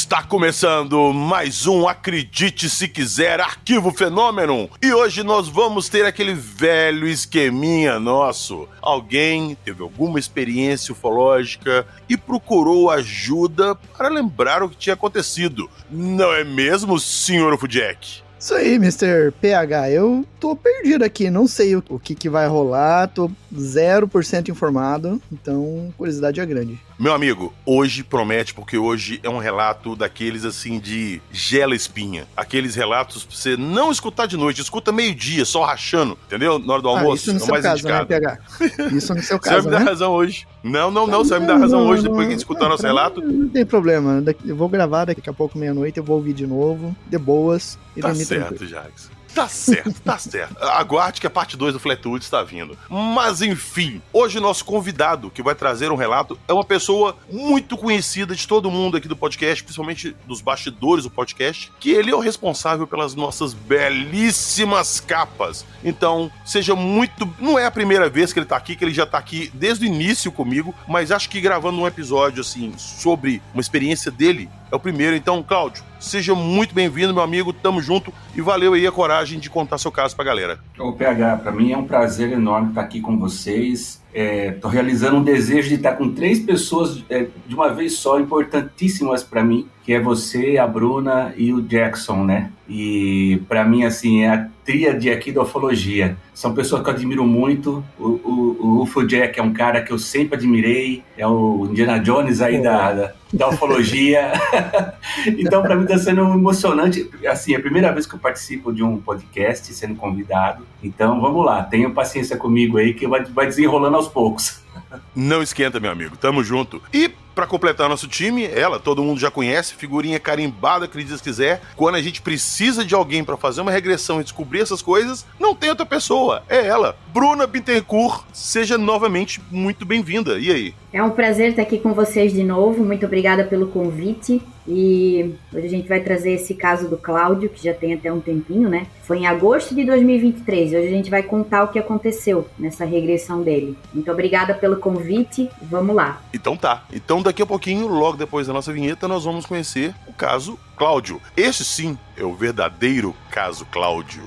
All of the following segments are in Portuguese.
Está começando mais um Acredite Se Quiser Arquivo Fenômeno. E hoje nós vamos ter aquele velho esqueminha nosso. Alguém teve alguma experiência ufológica e procurou ajuda para lembrar o que tinha acontecido. Não é mesmo, Sr. UFOJack? Isso aí, Mr. PH, eu tô perdido aqui, não sei o que vai rolar, tô 0% informado, então curiosidade é grande. Meu amigo, hoje promete, porque hoje é um relato daqueles assim de gela espinha. Aqueles relatos pra você não escutar de noite, escuta meio-dia, só rachando, entendeu? Na hora do almoço, isso no seu mais caso, indicado. né, PH? Isso no seu Você vai caso, me dar né? razão hoje. Não, você vai me dar razão hoje, depois que a gente escutar nosso relato. Não tem problema, eu vou gravar daqui a pouco, meia-noite, eu vou ouvir de novo, de boas, e Tá dormir certo, tranquilo. Jax. Tá certo. Aguarde que a parte 2 do Flatwood está vindo. Mas enfim, hoje nosso convidado que vai trazer um relato é uma pessoa muito conhecida de todo mundo aqui do podcast, principalmente dos bastidores do podcast, que ele é o responsável pelas nossas belíssimas capas. Então, seja muito... Não é a primeira vez que ele tá aqui, que ele já tá aqui desde o início comigo, mas acho que gravando um episódio, assim, sobre uma experiência dele, é o primeiro. Então, Cláudio, seja muito bem-vindo, meu amigo, tamo junto e valeu aí a coragem de contar seu caso pra galera. Ô PH, pra mim é um prazer enorme estar aqui com vocês. Tô realizando um desejo de estar com 3 pessoas de uma vez só, importantíssimas pra mim, que é você, a Bruna e o Jackson, né? E pra mim, assim, é a tríade aqui da ufologia. São pessoas que eu admiro muito. O UFOJack é um cara que eu sempre admirei, é o Indiana Jones aí da ufologia. Então, para mim está sendo emocionante. Assim, é a primeira vez que eu participo de um podcast, sendo convidado. Então, vamos lá, tenha paciência comigo aí, que vai desenrolando aos poucos. Não esquenta, meu amigo, tamo junto. E pra completar nosso time, ela, todo mundo já conhece, figurinha carimbada, acredita se quiser. Quando a gente precisa de alguém pra fazer uma regressão e descobrir essas coisas, não tem outra pessoa, é ela. Bruna Bittencourt, seja novamente muito bem-vinda. E aí? É um prazer estar aqui com vocês de novo, muito obrigada pelo convite. E hoje a gente vai trazer esse caso do Cláudio, que já tem até um tempinho, né? Foi em agosto de 2023, hoje a gente vai contar o que aconteceu nessa regressão dele. Muito obrigada pelo convite, vamos lá. Então tá, então daqui a pouquinho, logo depois da nossa vinheta, nós vamos conhecer o caso Cláudio. Esse sim é o verdadeiro caso Cláudio.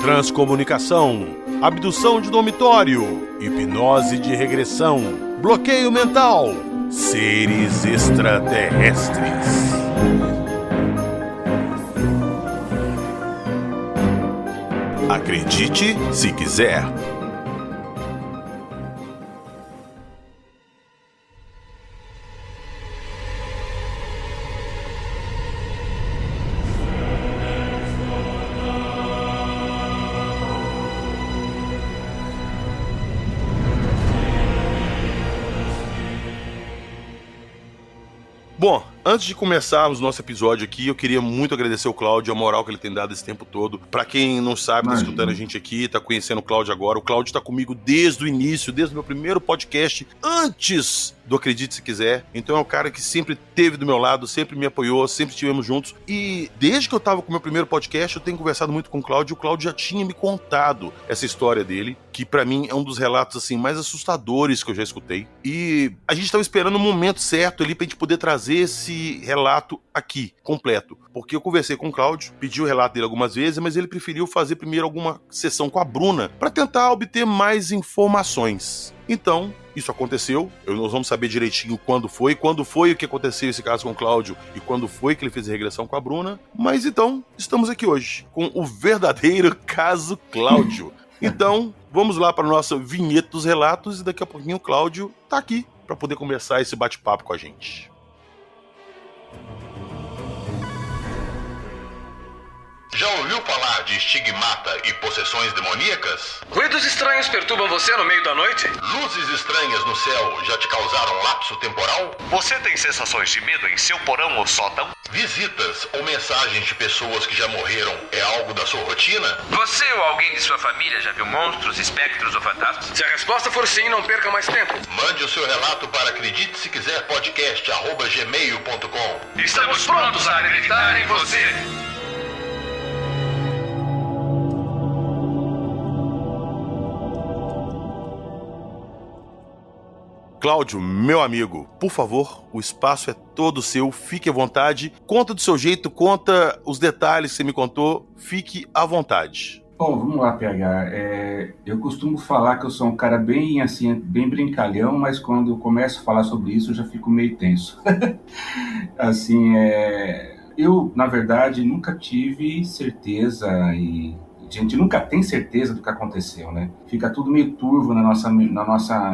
Transcomunicação, abdução de dormitório, hipnose de regressão, bloqueio mental, seres extraterrestres. Acredite se quiser. Bom, antes de começarmos nosso episódio aqui, eu queria muito agradecer ao Cláudio, a moral que ele tem dado esse tempo todo. Pra quem não sabe, tá escutando a gente aqui, tá conhecendo o Cláudio agora. O Cláudio tá comigo desde o início, desde o meu primeiro podcast, antes do Acredite Se Quiser. Então é um cara que sempre esteve do meu lado, sempre me apoiou, sempre estivemos juntos. E desde que eu tava com o meu primeiro podcast, eu tenho conversado muito com o Cláudio. O Cláudio já tinha me contado essa história dele, que pra mim é um dos relatos assim mais assustadores que eu já escutei. E a gente tava esperando o momento certo ali pra gente poder trazer esse relato aqui, completo. Porque eu conversei com o Cláudio, pedi o relato dele algumas vezes, mas ele preferiu fazer primeiro alguma sessão com a Bruna pra tentar obter mais informações. Então, isso aconteceu, nós vamos saber direitinho quando foi o que aconteceu esse caso com o Cláudio e quando foi que ele fez a regressão com a Bruna. Mas então, estamos aqui hoje com o verdadeiro caso Cláudio. Então, vamos lá para a nossa vinheta dos relatos e daqui a pouquinho o Cláudio tá aqui para poder começar esse bate-papo com a gente. Já ouviu falar de estigmata e possessões demoníacas? Ruídos estranhos perturbam você no meio da noite? Luzes estranhas no céu já te causaram lapso temporal? Você tem sensações de medo em seu porão ou sótão? Visitas ou mensagens de pessoas que já morreram é algo da sua rotina? Você ou alguém de sua família já viu monstros, espectros ou fantasmas? Se a resposta for sim, não perca mais tempo. Mande o seu relato para acredite se quiser podcast@gmail.com. Estamos prontos a acreditar em você. Cláudio, meu amigo, por favor, o espaço é todo seu, fique à vontade. Conta do seu jeito, conta os detalhes que você me contou, fique à vontade. Bom, vamos lá, PH. Eu costumo falar que eu sou um cara bem, assim, bem brincalhão, mas quando eu começo a falar sobre isso, eu já fico meio tenso. Assim, eu, na verdade, nunca tive certeza e... A gente nunca tem certeza do que aconteceu, né? Fica tudo meio turvo na nossa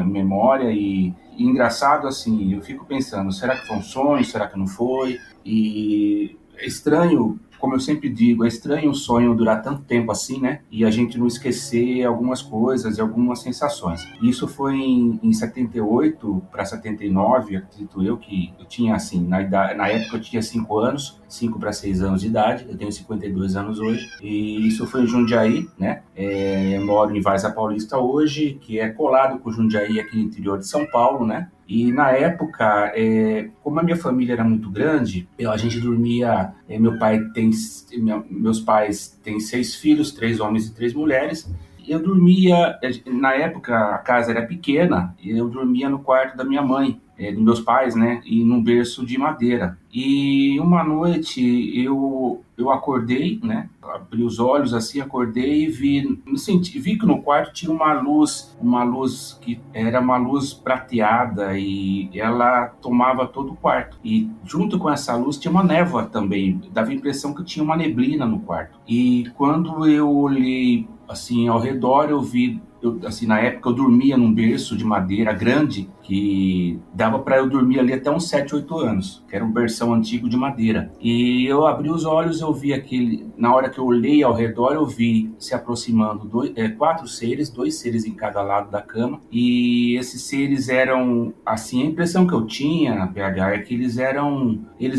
memória e engraçado, assim, eu fico pensando, será que foi um sonho? Será que não foi? E é estranho, como eu sempre digo, é estranho o sonho durar tanto tempo assim, né? E a gente não esquecer algumas coisas e algumas sensações. Isso foi em 78 para 79, acredito eu, que eu tinha, assim, na época eu tinha 5 anos, 5 para 6 anos de idade, eu tenho 52 anos hoje, e isso foi em Jundiaí, né? Eu moro em Várzea Paulista hoje, que é colado com Jundiaí aqui no interior de São Paulo, né? E na época, como a minha família era muito grande, a gente dormia, meus pais têm 6 filhos, 3 homens e 3 mulheres. Eu dormia, na época a casa era pequena, eu dormia no quarto da minha mãe, dos meus pais, né, e num berço de madeira. E uma noite eu acordei, né, abri os olhos assim, acordei e vi que no quarto tinha uma luz que era uma luz prateada e ela tomava todo o quarto. E junto com essa luz tinha uma névoa também, dava a impressão que tinha uma neblina no quarto. E quando eu olhei assim ao redor, eu vi, assim, na época eu dormia num berço de madeira grande que dava para eu dormir ali até uns 7, 8 anos, que era um berção antigo de madeira. E eu abri os olhos, eu vi na hora que eu olhei ao redor, eu vi se aproximando 4 seres, 2 seres em cada lado da cama, e esses seres eram, assim, a impressão que eu tinha, PH, é que eles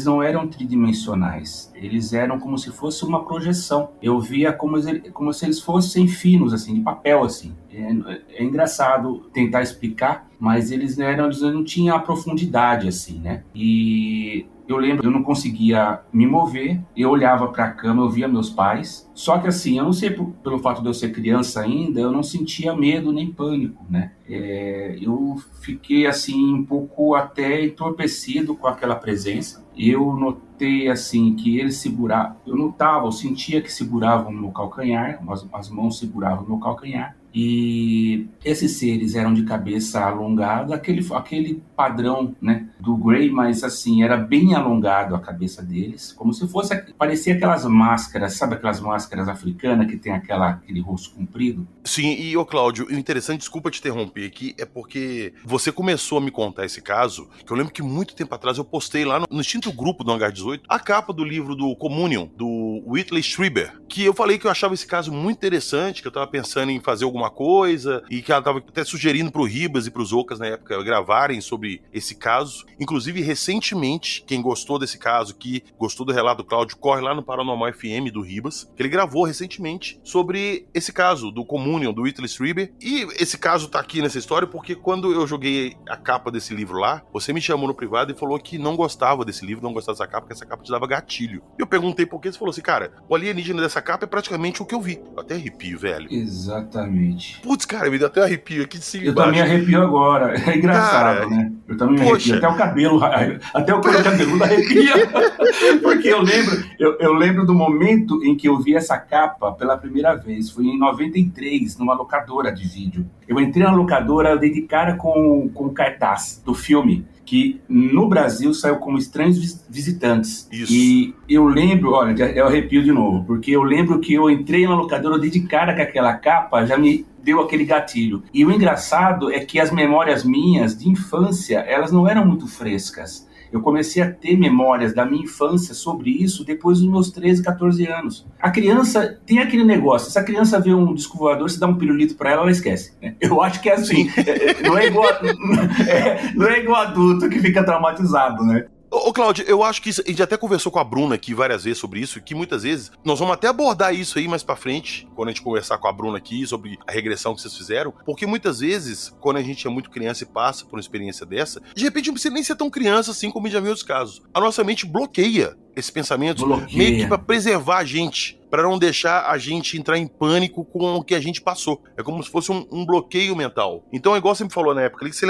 não eram tridimensionais, eles eram como se fosse uma projeção. Eu via como se eles fossem finos, assim, de papel, assim. É engraçado tentar explicar, mas eles não tinham a profundidade, assim, né? E eu lembro, eu não conseguia me mover, eu olhava para a cama, eu via meus pais, só que assim, eu não sei, pelo fato de eu ser criança ainda, eu não sentia medo nem pânico, né? Eu fiquei assim, um pouco até entorpecido com aquela presença. Eu notei assim, que eles seguravam, eu sentia que seguravam no meu calcanhar, as mãos seguravam no meu calcanhar. E esses seres eram de cabeça alongada, aquele padrão, né, do Grey, mas assim, era bem alongado a cabeça deles, como se fosse, parecia aquelas máscaras, sabe aquelas máscaras africanas que tem aquele rosto comprido? Sim, e Cláudio, o interessante, desculpa te interromper aqui, é porque você começou a me contar esse caso, que eu lembro que muito tempo atrás eu postei lá no extinto grupo do Hangar 18, a capa do livro do Communion, do Whitley Strieber, que eu falei que eu achava esse caso muito interessante, que eu tava pensando em fazer alguma coisa, e que ela tava até sugerindo pro Ribas e pros Ocas na época gravarem sobre esse caso. Inclusive, recentemente, quem gostou desse caso, que gostou do relato do Cláudio, corre lá no Paranormal FM do Ribas, que ele gravou recentemente sobre esse caso do Communion, do Whitley Strieber. E esse caso tá aqui nessa história porque quando eu joguei a capa desse livro lá, você me chamou no privado e falou que não gostava desse livro, não gostava dessa capa, porque essa capa te dava gatilho. E eu perguntei por que, você falou assim, cara, o alienígena dessa capa é praticamente o que eu vi. Eu até arrepio, velho. Exatamente. Putz, cara, me deu até arrepio aqui de cima. Eu também arrepio agora. É engraçado, cara, né? Eu também me arrepio. Até o couro cabeludo arrepia. Porque eu lembro do momento em que eu vi essa capa pela primeira vez. Foi em 93, numa locadora de vídeo. Eu entrei na locadora, eu dei de cara com o cartaz do filme, que no Brasil saiu como Estranhos Visitantes. Isso. E eu lembro, olha, eu arrepio de novo, porque eu lembro que eu entrei na locadora, eu dei de cara com aquela capa, já me deu aquele gatilho. E o engraçado é que as memórias minhas de infância, elas não eram muito frescas. Eu comecei a ter memórias da minha infância sobre isso depois dos meus 13, 14 anos. A criança tem aquele negócio, se a criança vê um disco voador, se dá um pirulito pra ela, ela esquece, né? Eu acho que é assim, não é igual adulto que fica traumatizado, né? Ô, Cláudio, eu acho que a gente até conversou com a Bruna aqui várias vezes sobre isso, que muitas vezes nós vamos até abordar isso aí mais pra frente, quando a gente conversar com a Bruna aqui sobre a regressão que vocês fizeram, porque muitas vezes, quando a gente é muito criança e passa por uma experiência dessa, de repente não precisa nem ser tão criança assim como já viu os casos. A nossa mente bloqueia esses pensamentos meio que pra preservar a gente, pra não deixar a gente entrar em pânico com o que a gente passou. É como se fosse um bloqueio mental. Então é igual você me falou na época, que você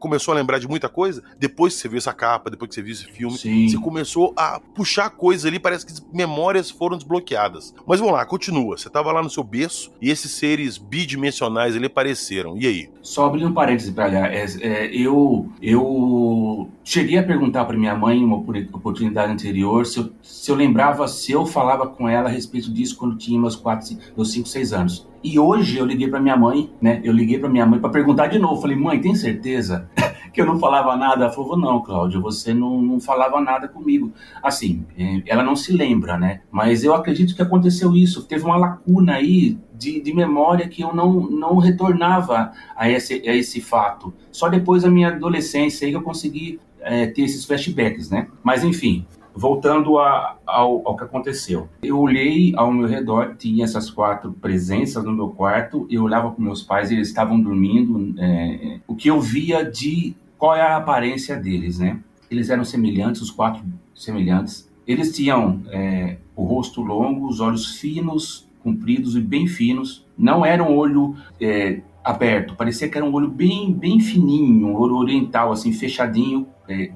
começou a lembrar de muita coisa, depois que você viu essa capa, depois que você viu esse filme, Sim. você começou a puxar coisas ali, parece que memórias foram desbloqueadas. Mas vamos lá, continua. Você tava lá no seu berço e esses seres bidimensionais ali apareceram. E aí? Só abrindo um parêntese pra cá, eu cheguei a perguntar pra minha mãe, em uma oportunidade anterior, se eu lembrava, se eu falava com ela a respeito disso quando tinha meus 5, 6 anos. E hoje eu liguei pra minha mãe, né? Eu liguei pra minha mãe pra perguntar de novo. Falei, mãe, tem certeza que eu não falava nada? Ela falou, não, Cláudio, você não falava nada comigo. Assim, ela não se lembra, né? Mas eu acredito que aconteceu isso. Teve uma lacuna aí de memória que eu não retornava a esse fato. Só depois da minha adolescência aí que eu consegui ter esses flashbacks, né? Mas enfim, voltando ao que aconteceu. Eu olhei ao meu redor, tinha essas 4 presenças no meu quarto, eu olhava para meus pais, eles estavam dormindo, o que eu via de qual é a aparência deles, né? Eles eram semelhantes, os 4 semelhantes. Eles tinham o rosto longo, os olhos finos, compridos e bem finos. Não era um olho aberto, parecia que era um olho bem fininho, um olho oriental, assim, fechadinho,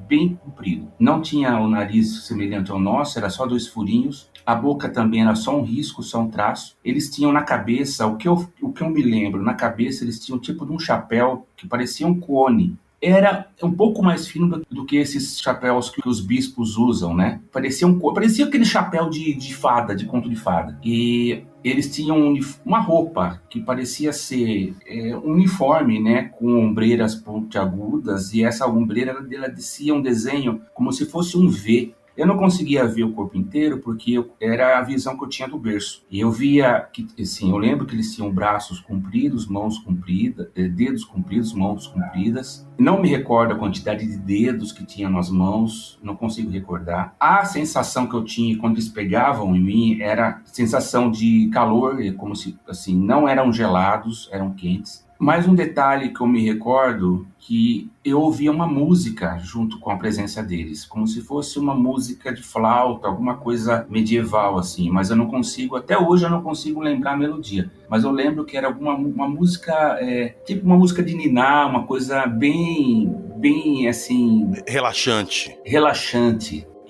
bem comprido. Não tinha o nariz semelhante ao nosso, era só 2 furinhos. A boca também era só um risco, só um traço. Eles tinham na cabeça, o que eu me lembro, na cabeça eles tinham tipo de um chapéu que parecia um cone. Era um pouco mais fino do que esses chapéus que os bispos usam, né? Parecia aquele chapéu de fada, de conto de fada. E eles tinham uma roupa que parecia ser um uniforme, né? Com ombreiras pontiagudas, e essa ombreira ela descia um desenho como se fosse um V. Eu não conseguia ver o corpo inteiro porque era a visão que eu tinha do berço. E eu via que, assim, eu lembro que eles tinham braços compridos, mãos compridas, dedos compridos, mãos compridas. Não me recordo a quantidade de dedos que tinha nas mãos, não consigo recordar. A sensação que eu tinha quando eles pegavam em mim era sensação de calor, como se, assim, não eram gelados, eram quentes. Mais um detalhe que eu me recordo, que eu ouvia uma música junto com a presença deles, como se fosse uma música de flauta, alguma coisa medieval, assim, mas eu não consigo, até hoje eu não consigo lembrar a melodia, mas eu lembro que era uma música, tipo uma música de niná, uma coisa bem, assim... Relaxante.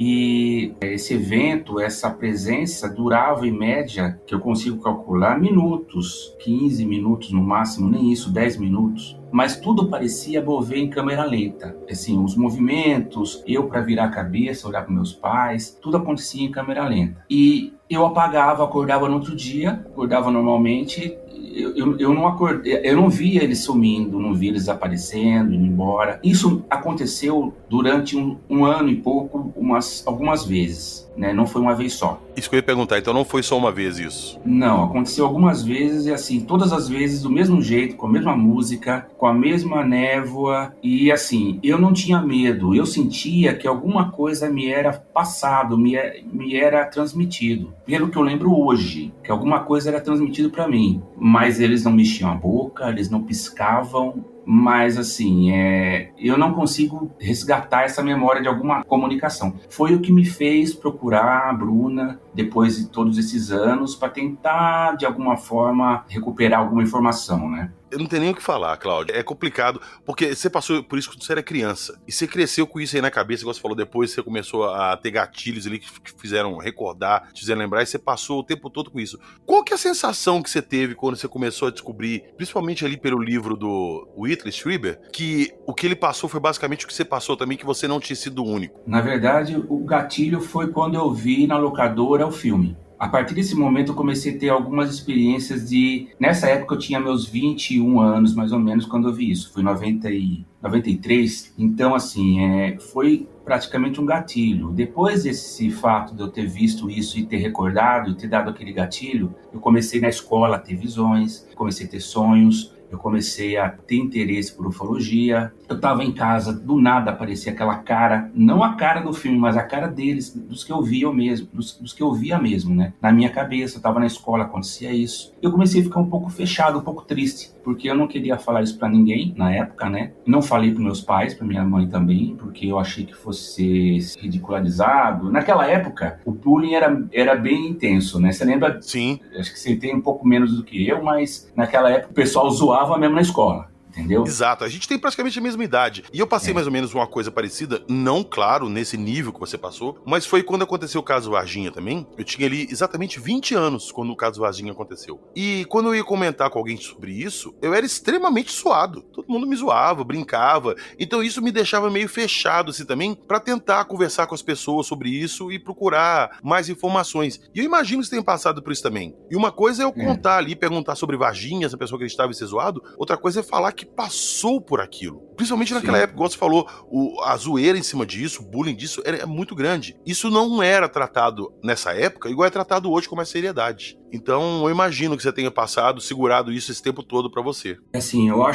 E esse evento, essa presença durava em média, que eu consigo calcular, minutos, 15 minutos no máximo, nem isso, 10 minutos. Mas tudo parecia mover em câmera lenta. Assim, os movimentos, eu para virar a cabeça, olhar para meus pais, tudo acontecia em câmera lenta. E eu apagava, acordava no outro dia, acordava normalmente. Eu não acordei, eu não via eles sumindo, não via eles desaparecendo, indo embora. Isso aconteceu durante um ano e pouco, algumas vezes, né? Não foi uma vez só. Isso que eu ia perguntar, então não foi só uma vez isso? Não, aconteceu algumas vezes e assim, todas as vezes do mesmo jeito, com a mesma música, com a mesma névoa e assim, eu não tinha medo, eu sentia que alguma coisa me era passado, me era transmitido. Pelo que eu lembro hoje, que alguma coisa era transmitido para mim, mas eles não mexiam a boca, eles não piscavam. Mas assim, eu não consigo resgatar essa memória de alguma comunicação. Foi o que me fez procurar a Bruna depois de todos esses anos para tentar de alguma forma recuperar alguma informação, né? Eu não tenho nem o que falar, Cláudio. É complicado, porque você passou por isso quando você era criança. E você cresceu com isso aí na cabeça, igual você falou, depois você começou a ter gatilhos ali que fizeram recordar, te fizeram lembrar, e você passou o tempo todo com isso. Qual que é a sensação que você teve quando você começou a descobrir, principalmente ali pelo livro do Whitley Strieber, que o que ele passou foi basicamente o que você passou também, que você não tinha sido o único? Na verdade, o gatilho foi quando eu vi na locadora o filme. A partir desse momento eu comecei a ter algumas experiências de... Nessa época eu tinha meus 21 anos, mais ou menos, quando eu vi isso. Foi em 93. Então, assim, foi praticamente um gatilho. Depois desse fato de eu ter visto isso e ter recordado e ter dado aquele gatilho, eu comecei na escola a ter visões, comecei a ter sonhos, eu comecei a ter interesse por ufologia. Eu estava em casa, do nada aparecia aquela cara, não a cara do filme, mas a cara deles, dos que eu via mesmo, dos que eu via mesmo, né? Na minha cabeça, eu estava na escola, acontecia isso. Eu comecei a ficar um pouco fechado, um pouco triste, porque eu não queria falar isso para ninguém na época, né? Não falei para meus pais, para minha mãe também, porque eu achei que fosse ser ridicularizado. Naquela época, o bullying era bem intenso, né? Você lembra? Sim. Acho que você tem um pouco menos do que eu, mas naquela época o pessoal zoava mesmo na escola. Entendeu? Exato, a gente tem praticamente a mesma idade. E eu passei mais ou menos uma coisa parecida, não, claro, nesse nível que você passou, mas foi quando aconteceu o caso Varginha também. Eu tinha ali exatamente 20 anos quando o caso Varginha aconteceu. E quando eu ia comentar com alguém sobre isso, eu era extremamente zoado. Todo mundo me zoava, brincava. Então isso me deixava meio fechado assim também, pra tentar conversar com as pessoas sobre isso e procurar mais informações. E eu imagino que você tenha passado por isso também. E uma coisa é eu contar ali, perguntar sobre Varginha, se a pessoa acreditava em ser zoado. Outra coisa é falar que passou por aquilo. Principalmente naquela época, igual você falou, a zoeira em cima disso, o bullying disso é muito grande. Isso não era tratado nessa época igual é tratado hoje com mais seriedade. Então eu imagino que você tenha segurado isso esse tempo todo pra você. Assim, eu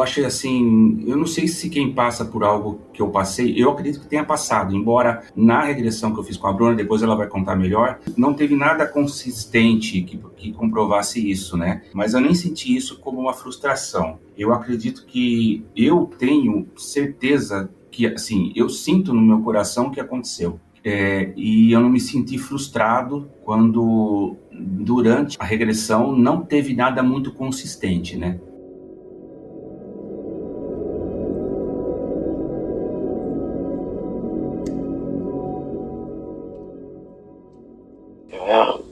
achei assim, eu não sei se quem passa por algo que eu passei, eu acredito que tenha passado, embora na regressão que eu fiz com a Bruna, depois ela vai contar melhor, não teve nada consistente que comprovasse isso, né? Mas eu nem senti isso como uma frustração. Eu acredito que eu tenho certeza que, assim, eu sinto no meu coração o que aconteceu. E eu não me senti frustrado quando, durante a regressão, não teve nada muito consistente, né?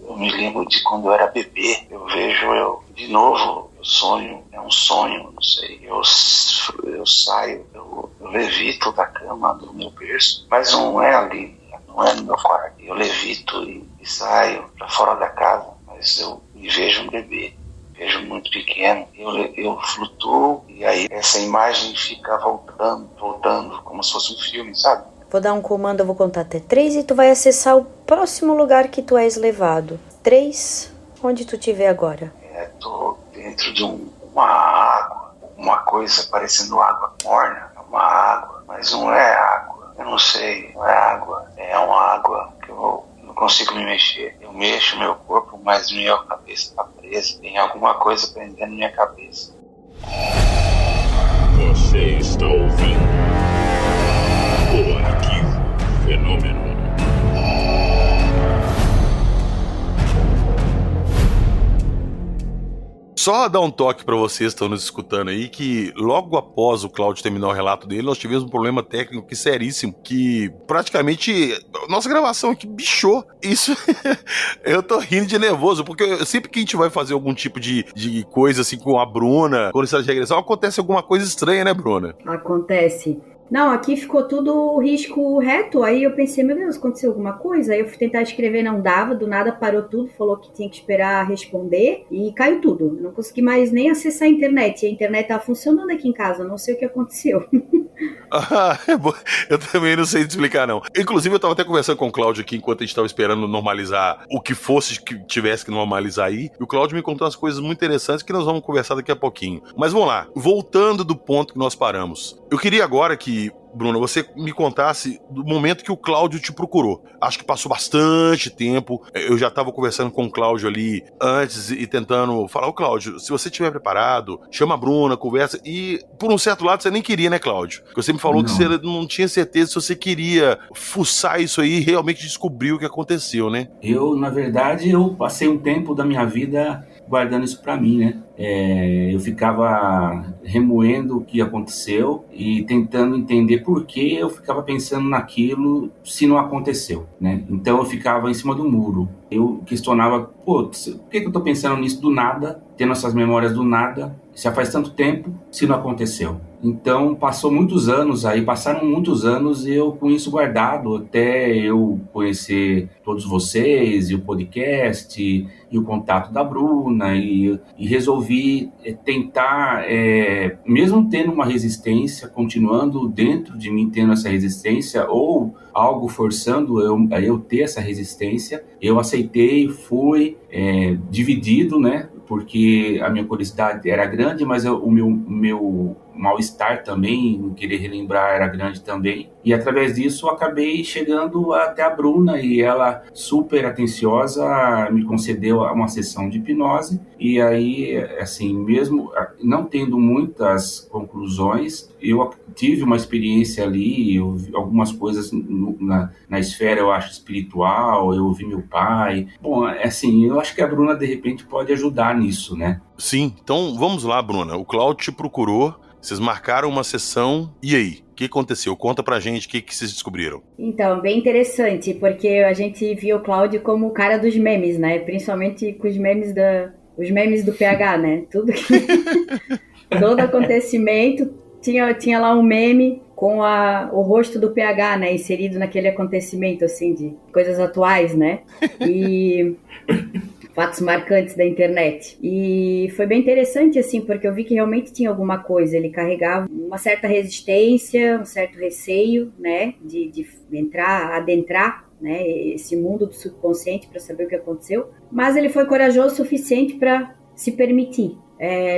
Eu me lembro de quando eu era bebê, eu de novo, eu sonho, é um sonho, não sei, eu saio, eu levito da cama do meu berço, mas não é ali, não é no meu quarto, eu levito e saio para fora da casa, mas eu me vejo um bebê, vejo muito pequeno, eu flutuo e aí essa imagem fica voltando, como se fosse um filme, sabe? Vou dar um comando, eu vou contar até 3 e tu vai acessar o próximo lugar que tu és levado. 3, onde tu estiver agora. Tô dentro de uma água, uma coisa parecendo água morna, uma água, mas não é água, eu não sei, não é água, é uma água que eu não consigo me mexer. Eu mexo meu corpo, mas minha cabeça está presa, tem alguma coisa prendendo minha cabeça. Você está ouvindo o Arquivo Fenômeno. Só dar um toque pra vocês que estão nos escutando aí, que logo após o Cláudio terminar o relato dele, nós tivemos um problema técnico que seríssimo, que praticamente nossa gravação aqui bichou. Isso, eu tô rindo de nervoso, porque sempre que a gente vai fazer algum tipo de coisa assim com a Bruna, quando está de regressão, acontece alguma coisa estranha, né, Bruna? Acontece. Não, aqui ficou tudo risco reto, aí eu pensei, meu Deus, aconteceu alguma coisa? Aí eu fui tentar escrever, não dava, do nada parou tudo, falou que tinha que esperar responder e caiu tudo. Não consegui mais nem acessar a internet, e a internet tava funcionando aqui em casa, não sei o que aconteceu. Eu também não sei te explicar, não. Inclusive, eu tava até conversando com o Cláudio aqui enquanto a gente tava esperando normalizar o que fosse que tivesse que normalizar aí. E o Cláudio me contou umas coisas muito interessantes que nós vamos conversar daqui a pouquinho. Mas vamos lá, voltando do ponto que nós paramos. Eu queria agora que, Bruna, você me contasse do momento que o Cláudio te procurou. Acho que passou bastante tempo. Eu já estava conversando com o Cláudio ali antes e tentando falar, ô Cláudio, se você estiver preparado, chama a Bruna, conversa. E por um certo lado você nem queria, né, Cláudio? Porque você me falou que você não tinha certeza se você queria fuçar isso aí e realmente descobrir o que aconteceu, né? Na verdade, eu passei um tempo da minha vida guardando isso pra mim, né? eu ficava remoendo o que aconteceu e tentando entender por que eu ficava pensando naquilo se não aconteceu, né? Então eu ficava em cima do muro. Eu questionava, por que eu tô pensando nisso do nada, tendo essas memórias do nada, já faz tanto tempo, se não aconteceu? Então passaram muitos anos e eu com isso guardado até eu conhecer todos vocês e o podcast e o contato da Bruna e resolvi tentar, mesmo tendo uma resistência, continuando dentro de mim tendo essa resistência ou algo forçando eu ter essa resistência, eu aceitei, fui dividido, né? Porque a minha curiosidade era grande, mas o meu mal-estar também, em querer relembrar, era grande também. E através disso eu acabei chegando até a Bruna e ela, super atenciosa, me concedeu uma sessão de hipnose. E aí, assim, mesmo não tendo muitas conclusões, eu tive uma experiência ali, eu vi algumas coisas na esfera, eu acho, espiritual, eu ouvi meu pai. Bom, assim, eu acho que a Bruna, de repente, pode ajudar nisso, né? Sim, então vamos lá, Bruna. O Cláudio te procurou, vocês marcaram uma sessão, e aí? O que aconteceu? Conta pra gente o que vocês descobriram. Então, bem interessante, porque a gente viu o Cláudio como o cara dos memes, né? Principalmente com os memes do PH, né? Todo acontecimento tinha lá um meme com o rosto do PH, né? Inserido naquele acontecimento, assim, de coisas atuais, né? E fatos marcantes da internet. E foi bem interessante, assim, porque eu vi que realmente tinha alguma coisa. Ele carregava uma certa resistência, um certo receio, né, de adentrar, né, esse mundo do subconsciente para saber o que aconteceu. Mas ele foi corajoso o suficiente para se permitir.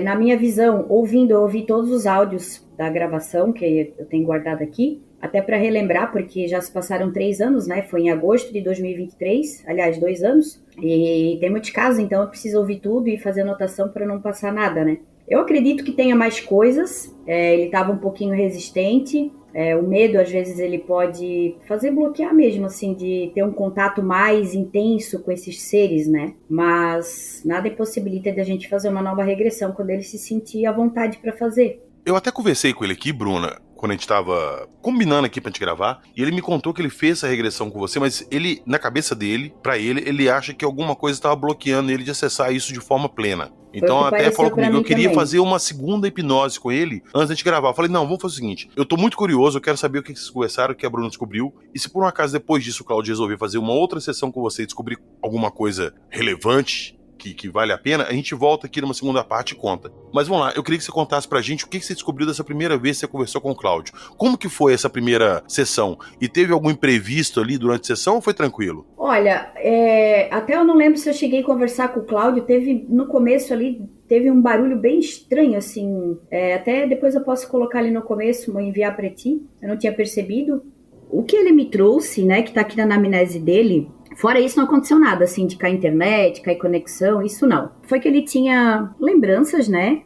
Na minha visão, eu ouvi todos os áudios da gravação que eu tenho guardado aqui, até para relembrar, porque já se passaram 3 anos, né? Foi em agosto de 2023, aliás, 2 anos, e tem muitos casos, então eu preciso ouvir tudo e fazer anotação para não passar nada, né? Eu acredito que tenha mais coisas, ele estava um pouquinho resistente, o medo, às vezes, ele pode fazer bloquear mesmo, assim, de ter um contato mais intenso com esses seres, né? Mas nada impossibilita de a gente fazer uma nova regressão quando ele se sentir à vontade para fazer. Eu até conversei com ele aqui, Bruna, quando a gente tava combinando aqui pra gente gravar, e ele me contou que ele fez essa regressão com você, mas ele, na cabeça dele, pra ele acha que alguma coisa estava bloqueando ele de acessar isso de forma plena. Então até falou comigo, eu queria fazer uma segunda hipnose com ele antes de gente gravar. Eu falei, não, vamos fazer o seguinte, eu tô muito curioso, eu quero saber o que vocês conversaram, o que a Bruna descobriu, e se por um acaso depois disso o Cláudio resolver fazer uma outra sessão com você e descobrir alguma coisa relevante, que vale a pena, a gente volta aqui numa segunda parte e conta. Mas vamos lá, eu queria que você contasse pra gente o que você descobriu dessa primeira vez que você conversou com o Cláudio. Como que foi essa primeira sessão? E teve algum imprevisto ali durante a sessão ou foi tranquilo? Olha, até eu não lembro se eu cheguei a conversar com o Cláudio, no começo ali, teve um barulho bem estranho, assim, até depois eu posso colocar ali no começo, vou enviar pra ti, eu não tinha percebido. O que ele me trouxe, né, que tá aqui na anamnese dele, fora isso, não aconteceu nada, assim, de cair internet, cair conexão, isso não. Foi que ele tinha lembranças, né,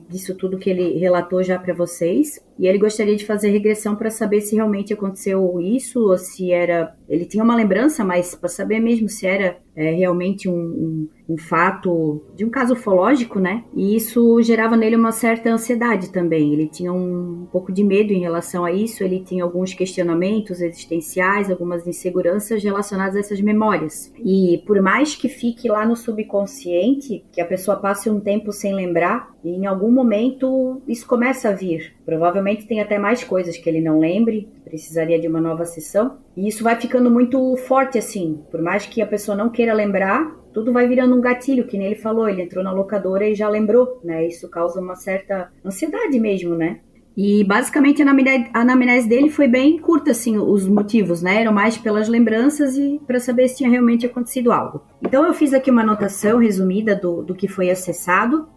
disso tudo que ele relatou já para vocês, e ele gostaria de fazer regressão para saber se realmente aconteceu isso, ou se era... Ele tinha uma lembrança, mas para saber mesmo se era realmente um fato de um caso ufológico, né, e isso gerava nele uma certa ansiedade também. Ele tinha um pouco de medo em relação a isso, ele tinha alguns questionamentos existenciais, algumas inseguranças relacionadas a essas memórias. E por mais que fique lá no subconsciente, que a pessoa passe um tempo sem lembrar, e em algum momento isso começa a vir. Provavelmente tem até mais coisas que ele não lembre, precisaria de uma nova sessão. E isso vai ficando muito forte, assim. Por mais que a pessoa não queira lembrar, tudo vai virando um gatilho, que nem ele falou. Ele entrou na locadora e já lembrou, né? Isso causa uma certa ansiedade mesmo, né? E basicamente a anamnese dele foi bem curta, assim, os motivos, né? Eram mais pelas lembranças e para saber se tinha realmente acontecido algo. Então eu fiz aqui uma anotação resumida do que foi acessado.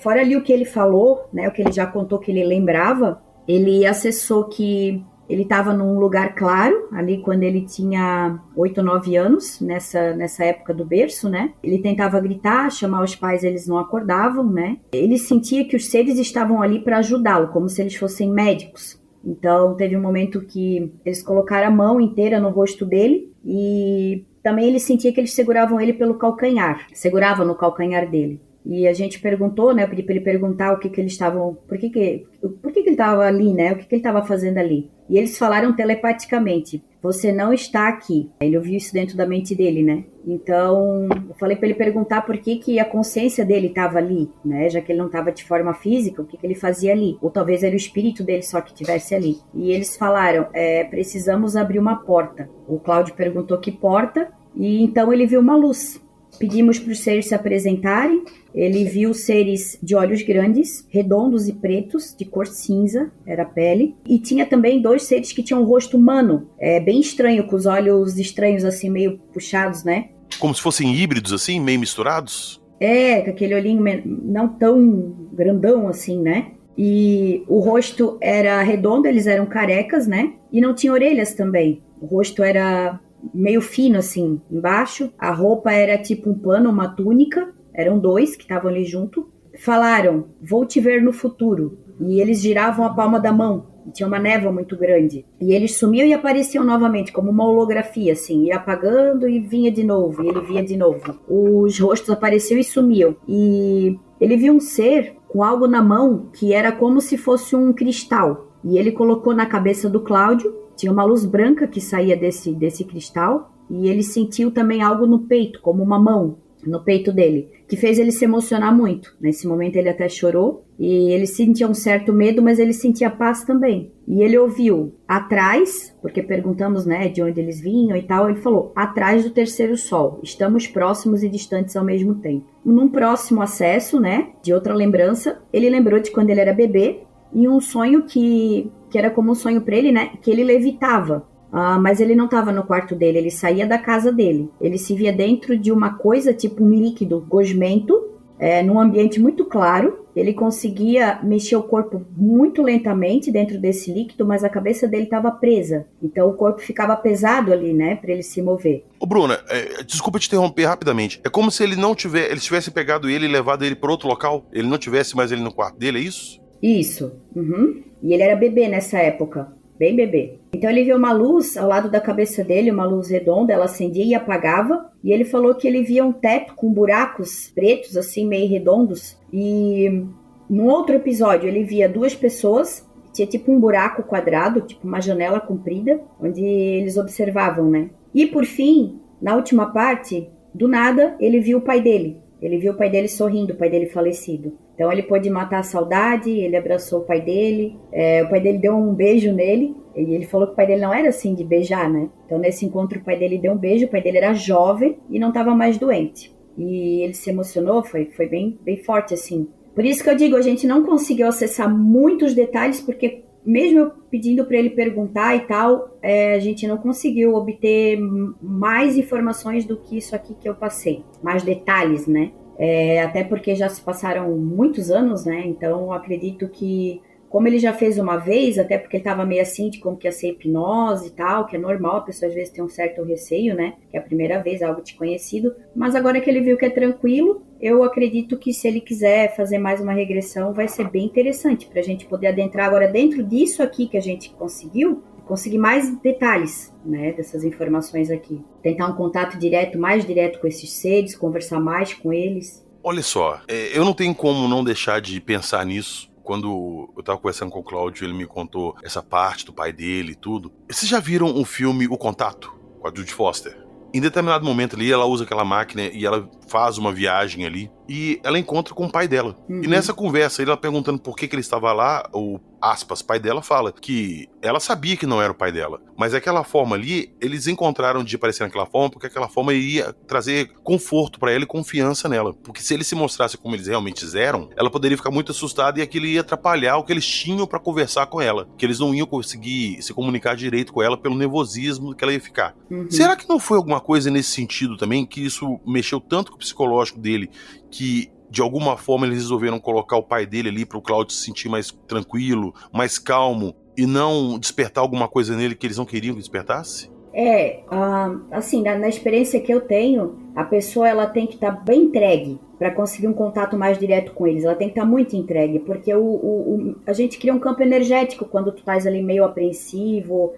Fora ali o que ele falou, né? O que ele já contou que ele lembrava, ele acessou que ele estava num lugar claro, ali quando ele tinha 8 ou 9 anos, nessa época do berço, né? Ele tentava gritar, chamar os pais, eles não acordavam, né? Ele sentia que os seres estavam ali para ajudá-lo, como se eles fossem médicos. Então, teve um momento que eles colocaram a mão inteira no rosto dele e também ele sentia que eles seguravam ele pelo calcanhar, seguravam no calcanhar dele. E a gente perguntou, né? Eu pedi para ele perguntar o que eles estavam... Por que ele estava ali, né? O que ele estava fazendo ali. E eles falaram telepaticamente: você não está aqui. Ele ouviu isso dentro da mente dele, né? Então, eu falei para ele perguntar por que a consciência dele estava ali, né? Já que ele não estava de forma física, o que ele fazia ali? Ou talvez era o espírito dele só que estivesse ali. E eles falaram: precisamos abrir uma porta. O Cláudio perguntou que porta, e então ele viu uma luz. Pedimos para os seres se apresentarem. Ele viu seres de olhos grandes, redondos e pretos, de cor cinza, era a pele. E tinha também 2 seres que tinham um rosto humano, bem estranho, com os olhos estranhos, assim, meio puxados, né? Como se fossem híbridos, assim, meio misturados? Com aquele olhinho não tão grandão assim, né? E o rosto era redondo, eles eram carecas, né? E não tinha orelhas também. O rosto era meio fino, assim, embaixo. A roupa era tipo um pano, uma túnica. Eram 2 que estavam ali junto. Falaram: vou te ver no futuro. E eles giravam a palma da mão. E tinha uma névoa muito grande. E eles sumiam e apareciam novamente, como uma holografia, assim. Ia apagando e vinha de novo. E ele via de novo. Os rostos apareciam e sumiam. E ele viu um ser com algo na mão que era como se fosse um cristal. E ele colocou na cabeça do Cláudio. Tinha uma luz branca que saía desse cristal. E ele sentiu também algo no peito, como uma mão no peito dele, que fez ele se emocionar muito. Nesse momento ele até chorou. E ele sentia um certo medo, mas ele sentia paz também. E ele ouviu atrás, porque perguntamos, né, de onde eles vinham e tal. Ele falou: atrás do terceiro sol. Estamos próximos e distantes ao mesmo tempo. Num próximo acesso, né, de outra lembrança, ele lembrou de quando ele era bebê. E um sonho que era como um sonho para ele, né? Que ele levitava. Mas ele não estava no quarto dele, ele saía da casa dele. Ele se via dentro de uma coisa, tipo um líquido gosmento, num ambiente muito claro. Ele conseguia mexer o corpo muito lentamente dentro desse líquido, mas a cabeça dele estava presa. Então o corpo ficava pesado ali, né? Para ele se mover. Ô Bruna, desculpa te interromper rapidamente. É como se ele não eles tivessem pegado ele e levado ele para outro local? Ele não tivesse mais ele no quarto dele, é isso? Isso. Uhum. E ele era bebê nessa época. Bem bebê. Então ele viu uma luz ao lado da cabeça dele, uma luz redonda, ela acendia e apagava. E ele falou que ele via um teto com buracos pretos, assim, meio redondos. E num outro episódio ele via 2 pessoas, tinha tipo um buraco quadrado, tipo uma janela comprida, onde eles observavam, né? E por fim, na última parte, do nada, ele viu o pai dele. Ele viu o pai dele sorrindo, o pai dele falecido. Então ele pôde matar a saudade, ele abraçou o pai dele. O pai dele deu um beijo nele. E ele falou que o pai dele não era assim de beijar, né? Então nesse encontro o pai dele deu um beijo, o pai dele era jovem e não estava mais doente. E ele se emocionou, foi bem, bem forte assim. Por isso que eu digo, a gente não conseguiu acessar muitos detalhes, porque mesmo eu pedindo para ele perguntar e tal, a gente não conseguiu obter mais informações do que isso aqui que eu passei. Mais detalhes, né? Até porque já se passaram muitos anos, né? Então eu acredito que, como ele já fez uma vez, até porque ele estava meio assim de como que ia ser hipnose e tal, que é normal, a pessoa às vezes tem um certo receio, né? Que é a primeira vez, algo desconhecido. Mas agora que ele viu que é tranquilo, eu acredito que se ele quiser fazer mais uma regressão, vai ser bem interessante para a gente poder adentrar agora dentro disso aqui que a gente conseguir mais detalhes, né, dessas informações aqui. Tentar um contato mais direto com esses seres, conversar mais com eles. Olha só, eu não tenho como não deixar de pensar nisso. Quando eu tava conversando com o Cláudio, ele me contou essa parte do pai dele e tudo. Vocês já viram o filme O Contato, com a Judy Foster? Em determinado momento ali, ela usa aquela máquina e ela faz uma viagem ali e ela encontra com o pai dela. Uhum. E nessa conversa, ela perguntando por que ele estava lá, o aspas, pai dela fala que ela sabia que não era o pai dela, mas aquela forma ali, eles encontraram de aparecer naquela forma porque aquela forma iria trazer conforto pra ela e confiança nela. Porque se eles se mostrassem como eles realmente eram, ela poderia ficar muito assustada e aquilo ia atrapalhar o que eles tinham pra conversar com ela, que eles não iam conseguir se comunicar direito com ela pelo nervosismo que ela ia ficar. Uhum. Será que não foi alguma coisa nesse sentido também, que isso mexeu tanto com o psicológico dele, que de alguma forma eles resolveram colocar o pai dele ali para o Cláudio se sentir mais tranquilo, mais calmo e não despertar alguma coisa nele que eles não queriam que despertasse? Assim, na experiência que eu tenho, a pessoa ela tem que estar bem entregue para conseguir um contato mais direto com eles. Ela tem que estar muito entregue, porque a gente cria um campo energético quando tu estás ali meio apreensivo.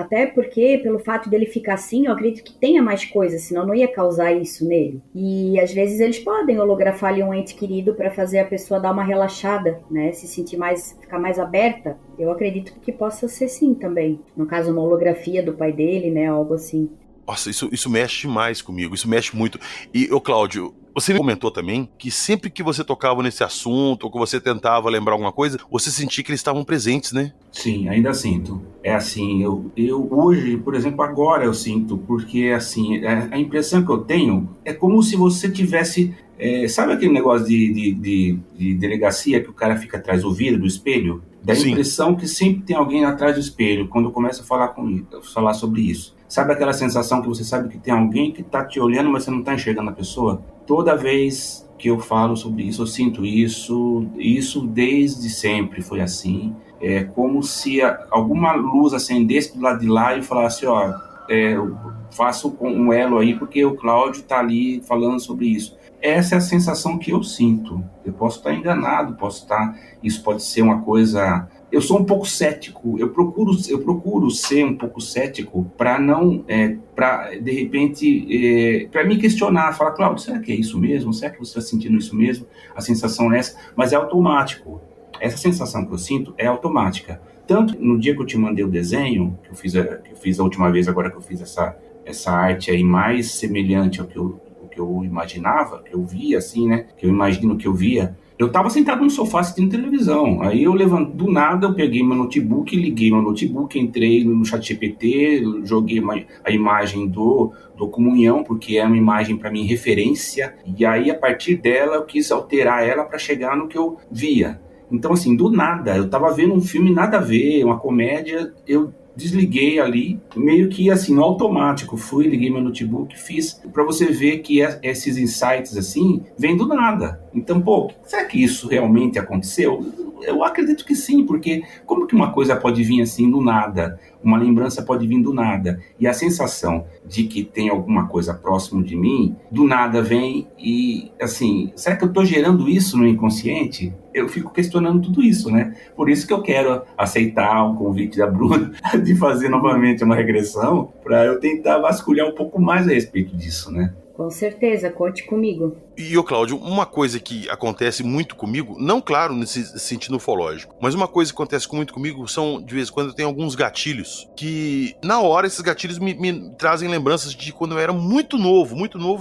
Até porque, pelo fato dele ficar assim, eu acredito que tenha mais coisas, senão não ia causar isso nele. E às vezes eles podem holografar ali um ente querido para fazer a pessoa dar uma relaxada, né? Se sentir mais, ficar mais aberta. Eu acredito que possa ser sim também. No caso, uma holografia do pai dele, né? Algo assim. Nossa, isso mexe demais comigo, isso mexe muito. E, Cláudio, você me comentou também que sempre que você tocava nesse assunto, ou que você tentava lembrar alguma coisa, você sentia que eles estavam presentes, né? Sim, ainda sinto. É assim, eu hoje, por exemplo, agora eu sinto, porque assim, a impressão que eu tenho é como se você tivesse... sabe aquele negócio de delegacia que o cara fica atrás do vidro, do espelho? Dá a impressão que sempre tem alguém atrás do espelho quando eu começo a falar sobre isso. Sabe aquela sensação que você sabe que tem alguém que tá te olhando, mas você não tá enxergando a pessoa? Toda vez que eu falo sobre isso, eu sinto isso. Isso desde sempre foi assim. É como se alguma luz acendesse do lado de lá e falasse, ó, eu faço um elo aí porque o Cláudio tá ali falando sobre isso. Essa é a sensação que eu sinto. Eu posso estar enganado, isso pode ser uma coisa... Eu sou um pouco cético, eu procuro ser um pouco cético para não, para de repente, para me questionar, falar, Cláudio, será que é isso mesmo? Será que você está sentindo isso mesmo? A sensação é essa, mas é automático. Essa sensação que eu sinto é automática. Tanto no dia que eu te mandei o desenho, que eu fiz a última vez, agora que eu fiz essa arte aí mais semelhante ao que eu imaginava, que eu via assim, né? Que eu imagino que eu via. Eu estava sentado no sofá assistindo televisão. Aí eu levanto, do nada, eu peguei meu notebook, liguei meu notebook, entrei no ChatGPT, joguei a imagem do Comunhão, porque é uma imagem para mim referência. E aí, a partir dela, eu quis alterar ela para chegar no que eu via. Então, assim, do nada, eu estava vendo um filme nada a ver, uma comédia, eu desliguei ali, meio que assim, no automático, liguei meu notebook, fiz, para você ver que esses insights assim, vêm do nada. Então, será que isso realmente aconteceu? Eu acredito que sim, porque como que uma coisa pode vir assim do nada? Uma lembrança pode vir do nada. E a sensação de que tem alguma coisa próximo de mim, do nada vem e, assim, será que eu estou gerando isso no inconsciente? Eu fico questionando tudo isso, né? Por isso que eu quero aceitar o convite da Bruna de fazer novamente uma regressão, para eu tentar vasculhar um pouco mais a respeito disso, né? Com certeza, conte comigo. E, Cláudio, uma coisa que acontece muito comigo, não claro nesse sentido ufológico, mas uma coisa que acontece muito comigo são, de vez em quando, eu tenho alguns gatilhos, que na hora esses gatilhos me trazem lembranças de quando eu era muito novo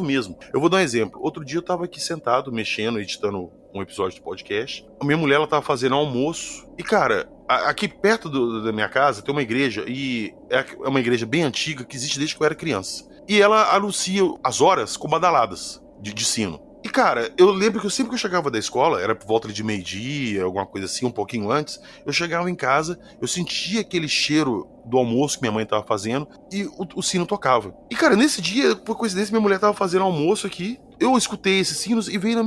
mesmo. Eu vou dar um exemplo. Outro dia eu tava aqui sentado, mexendo, editando um episódio do podcast. A minha mulher, ela tava fazendo almoço. E, cara, aqui perto da minha casa tem uma igreja, e é uma igreja bem antiga que existe desde que eu era criança. E ela anuncia as horas com badaladas de sino. E, cara, eu lembro que sempre que eu chegava da escola, era por volta de meio-dia, alguma coisa assim, um pouquinho antes, eu chegava em casa, eu sentia aquele cheiro do almoço que minha mãe tava fazendo, e o sino tocava. E, cara, nesse dia, por coincidência, minha mulher tava fazendo almoço aqui, eu escutei esses sinos e veio na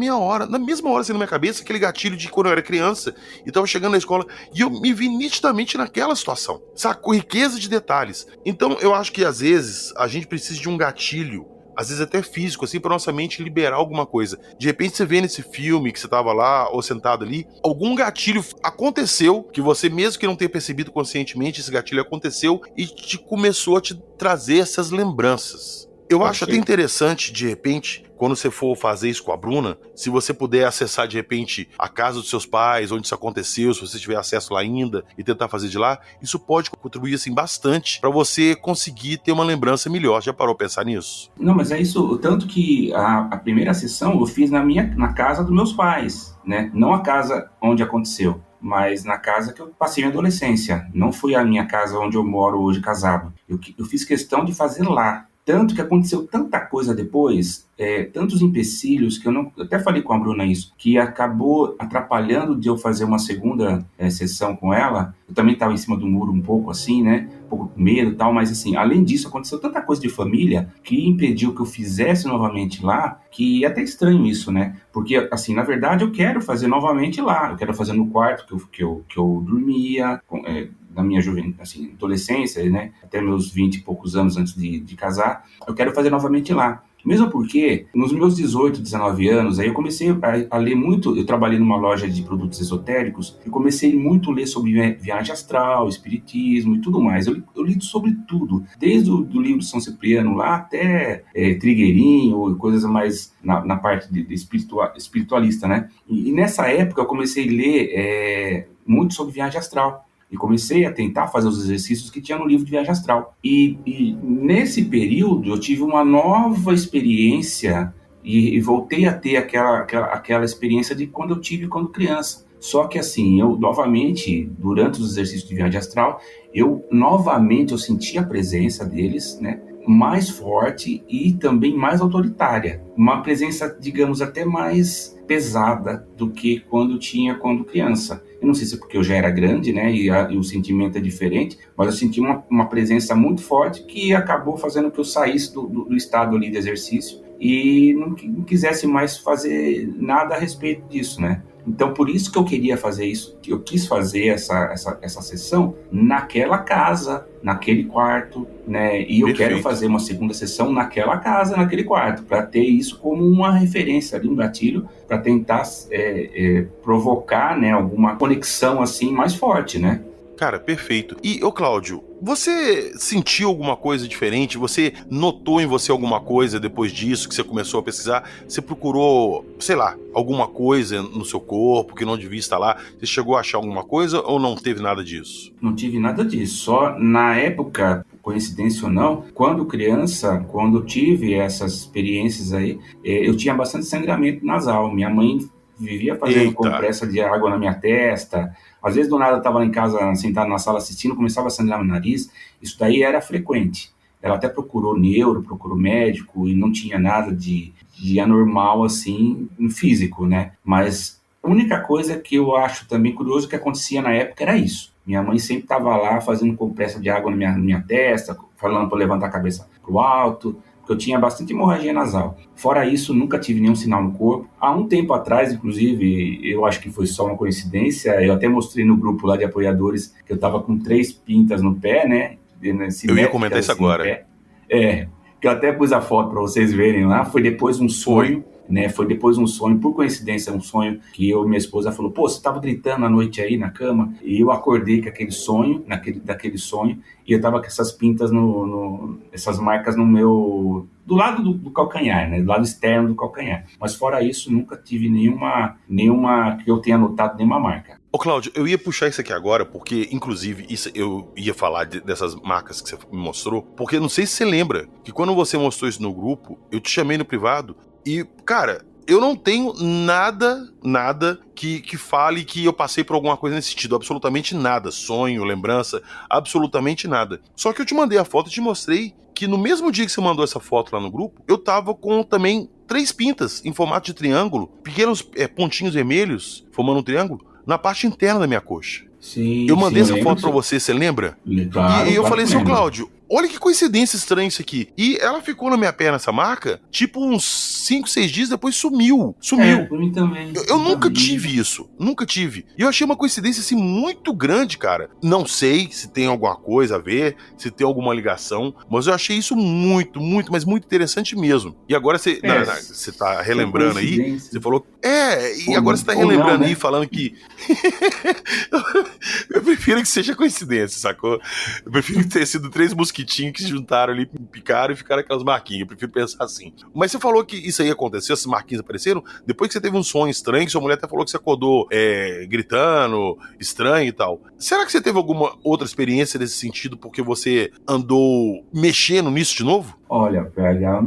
mesma hora assim na minha cabeça, aquele gatilho de quando eu era criança e tava chegando na escola, e eu me vi nitidamente naquela situação, sabe, com riqueza de detalhes. Então eu acho que às vezes a gente precisa de um gatilho, às vezes até físico, assim, pra nossa mente liberar alguma coisa. De repente você vê nesse filme que você tava lá, ou sentado ali, algum gatilho aconteceu, que você, mesmo que não tenha percebido conscientemente, esse gatilho aconteceu e começou a te trazer essas lembranças. Eu acho até interessante, de repente, quando você for fazer isso com a Bruna, se você puder acessar, de repente, a casa dos seus pais, onde isso aconteceu, se você tiver acesso lá ainda, e tentar fazer de lá, isso pode contribuir, assim, bastante para você conseguir ter uma lembrança melhor. Já parou a pensar nisso? Não, mas é isso, tanto que a primeira sessão eu fiz na casa dos meus pais, né? Não a casa onde aconteceu, mas na casa que eu passei minha adolescência. Não foi a minha casa onde eu moro hoje casado. Eu fiz questão de fazer lá. Tanto que aconteceu tanta coisa depois, tantos empecilhos, que eu até falei com a Bruna isso, que acabou atrapalhando de eu fazer uma segunda sessão com ela. Eu também estava em cima do muro um pouco assim, né? Um pouco com medo e tal, mas assim, além disso, aconteceu tanta coisa de família que impediu que eu fizesse novamente lá, que é até estranho isso, né? Porque, assim, na verdade, eu quero fazer novamente lá. Eu quero fazer no quarto que eu dormia, na minha juventude, assim, adolescência, né, até meus 20 e poucos anos antes de casar, eu quero fazer novamente lá. Mesmo porque, nos meus 18, 19 anos, aí eu comecei a ler muito, eu trabalhei numa loja de produtos esotéricos, e comecei muito a ler sobre viagem astral, espiritismo e tudo mais. Eu li sobre tudo, desde o do livro de São Cipriano lá até Trigueirinho, e coisas mais na parte de espiritualista, né? E nessa época eu comecei a ler muito sobre viagem astral. E comecei a tentar fazer os exercícios que tinha no livro de viagem astral. E nesse período eu tive uma nova experiência e voltei a ter aquela experiência de quando eu tive quando criança. Só que assim, eu novamente, durante os exercícios de viagem astral, eu senti a presença deles, né? Mais forte e também mais autoritária. Uma presença, digamos, até mais pesada do que quando criança. Eu não sei se é porque eu já era grande, né, e o sentimento é diferente, mas eu senti uma presença muito forte que acabou fazendo que eu saísse do estado ali de exercício e não quisesse mais fazer nada a respeito disso, né. Então, por isso que eu queria fazer isso, que eu quis fazer essa sessão naquela casa, naquele quarto, né? E eu quero fazer uma segunda sessão naquela casa, naquele quarto, para ter isso como uma referência ali, um gatilho, para tentar provocar, né, alguma conexão assim mais forte, né? Cara, perfeito. E, Cláudio, você sentiu alguma coisa diferente? Você notou em você alguma coisa depois disso que você começou a pesquisar? Você procurou, sei lá, alguma coisa no seu corpo que não devia estar lá? Você chegou a achar alguma coisa ou não teve nada disso? Não tive nada disso. Só na época, coincidência ou não, quando criança, quando eu tive essas experiências aí, eu tinha bastante sangramento nasal. Minha mãe vivia fazendo compressa de água na minha testa. Às vezes, do nada, eu estava lá em casa, sentado na sala assistindo, começava a sangrar no nariz. Isso daí era frequente. Ela até procurou médico, e não tinha nada de anormal, assim, no físico, né? Mas a única coisa que eu acho também curioso que acontecia na época era isso. Minha mãe sempre estava lá fazendo compressa de água na minha testa, falando para levantar a cabeça para o alto, porque eu tinha bastante hemorragia nasal. Fora isso, nunca tive nenhum sinal no corpo. Há um tempo atrás, inclusive, eu acho que foi só uma coincidência, eu até mostrei no grupo lá de apoiadores que eu estava com 3 pintas no pé, né? Eu ia comentar isso agora. Que eu até pus a foto para vocês verem lá, foi depois um sonho, né? Foi depois um sonho, por coincidência, um sonho que eu e minha esposa falou, pô, você estava gritando à noite aí na cama, e eu acordei com aquele sonho, daquele sonho, e eu tava com essas pintas essas marcas no meu, do lado do calcanhar, né, do lado externo do calcanhar. Mas fora isso, nunca tive nenhuma que eu tenha notado nenhuma marca. Ô Cláudio, eu ia puxar isso aqui agora, porque, inclusive, isso eu ia falar dessas marcas que você me mostrou, porque não sei se você lembra, que quando você mostrou isso no grupo, eu te chamei no privado, e, cara, eu não tenho nada que fale que eu passei por alguma coisa nesse sentido, absolutamente nada, sonho, lembrança, absolutamente nada. Só que eu te mandei a foto e te mostrei que no mesmo dia que você mandou essa foto lá no grupo, eu tava com também 3 pintas em formato de triângulo, pequenos pontinhos vermelhos, formando um triângulo, na parte interna da minha coxa. Sim, eu mandei essa foto pra você lembra? Claro, e eu falei assim, Cláudio, olha que coincidência estranha isso aqui. E ela ficou na minha perna, essa marca, tipo uns 5, 6 dias depois sumiu. Por mim também. Eu nunca tive isso, nunca tive. E eu achei uma coincidência assim muito grande, cara. Não sei se tem alguma coisa a ver, se tem alguma ligação, mas eu achei isso muito, mas muito interessante mesmo. E agora você tá relembrando aí, você falou... e agora você tá relembrando não, né? Aí, falando que... Eu prefiro que seja coincidência, sacou? Eu prefiro que tenha sido 3 mosquitinhos que se juntaram ali, picaram e ficaram aquelas marquinhas. Eu prefiro pensar assim. Mas você falou que isso aí aconteceu, essas marquinhas apareceram depois que você teve um sonho estranho, que sua mulher até falou que você acordou gritando, estranho e tal. Será que você teve alguma outra experiência nesse sentido porque você andou mexendo nisso de novo? Olha, PH, eu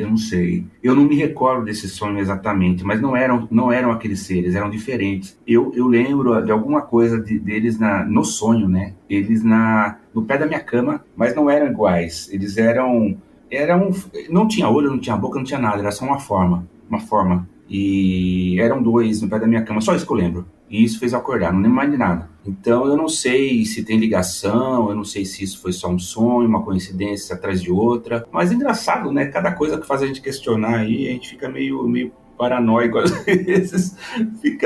não sei. Eu não me recordo desse sonho exatamente, mas não eram aqueles seres, eram diferentes. Eu lembro de alguma coisa deles no sonho, né? Eles no pé da minha cama, mas não eram iguais. Eles eram... Não tinha olho, não tinha boca, não tinha nada, era só uma forma. E eram 2 no pé da minha cama, só isso que eu lembro. E isso fez eu acordar, não lembro mais de nada. Então eu não sei se tem ligação, eu não sei se isso foi só um sonho, uma coincidência atrás de outra. Mas é engraçado, né? Cada coisa que faz a gente questionar aí, a gente fica meio paranoico às vezes,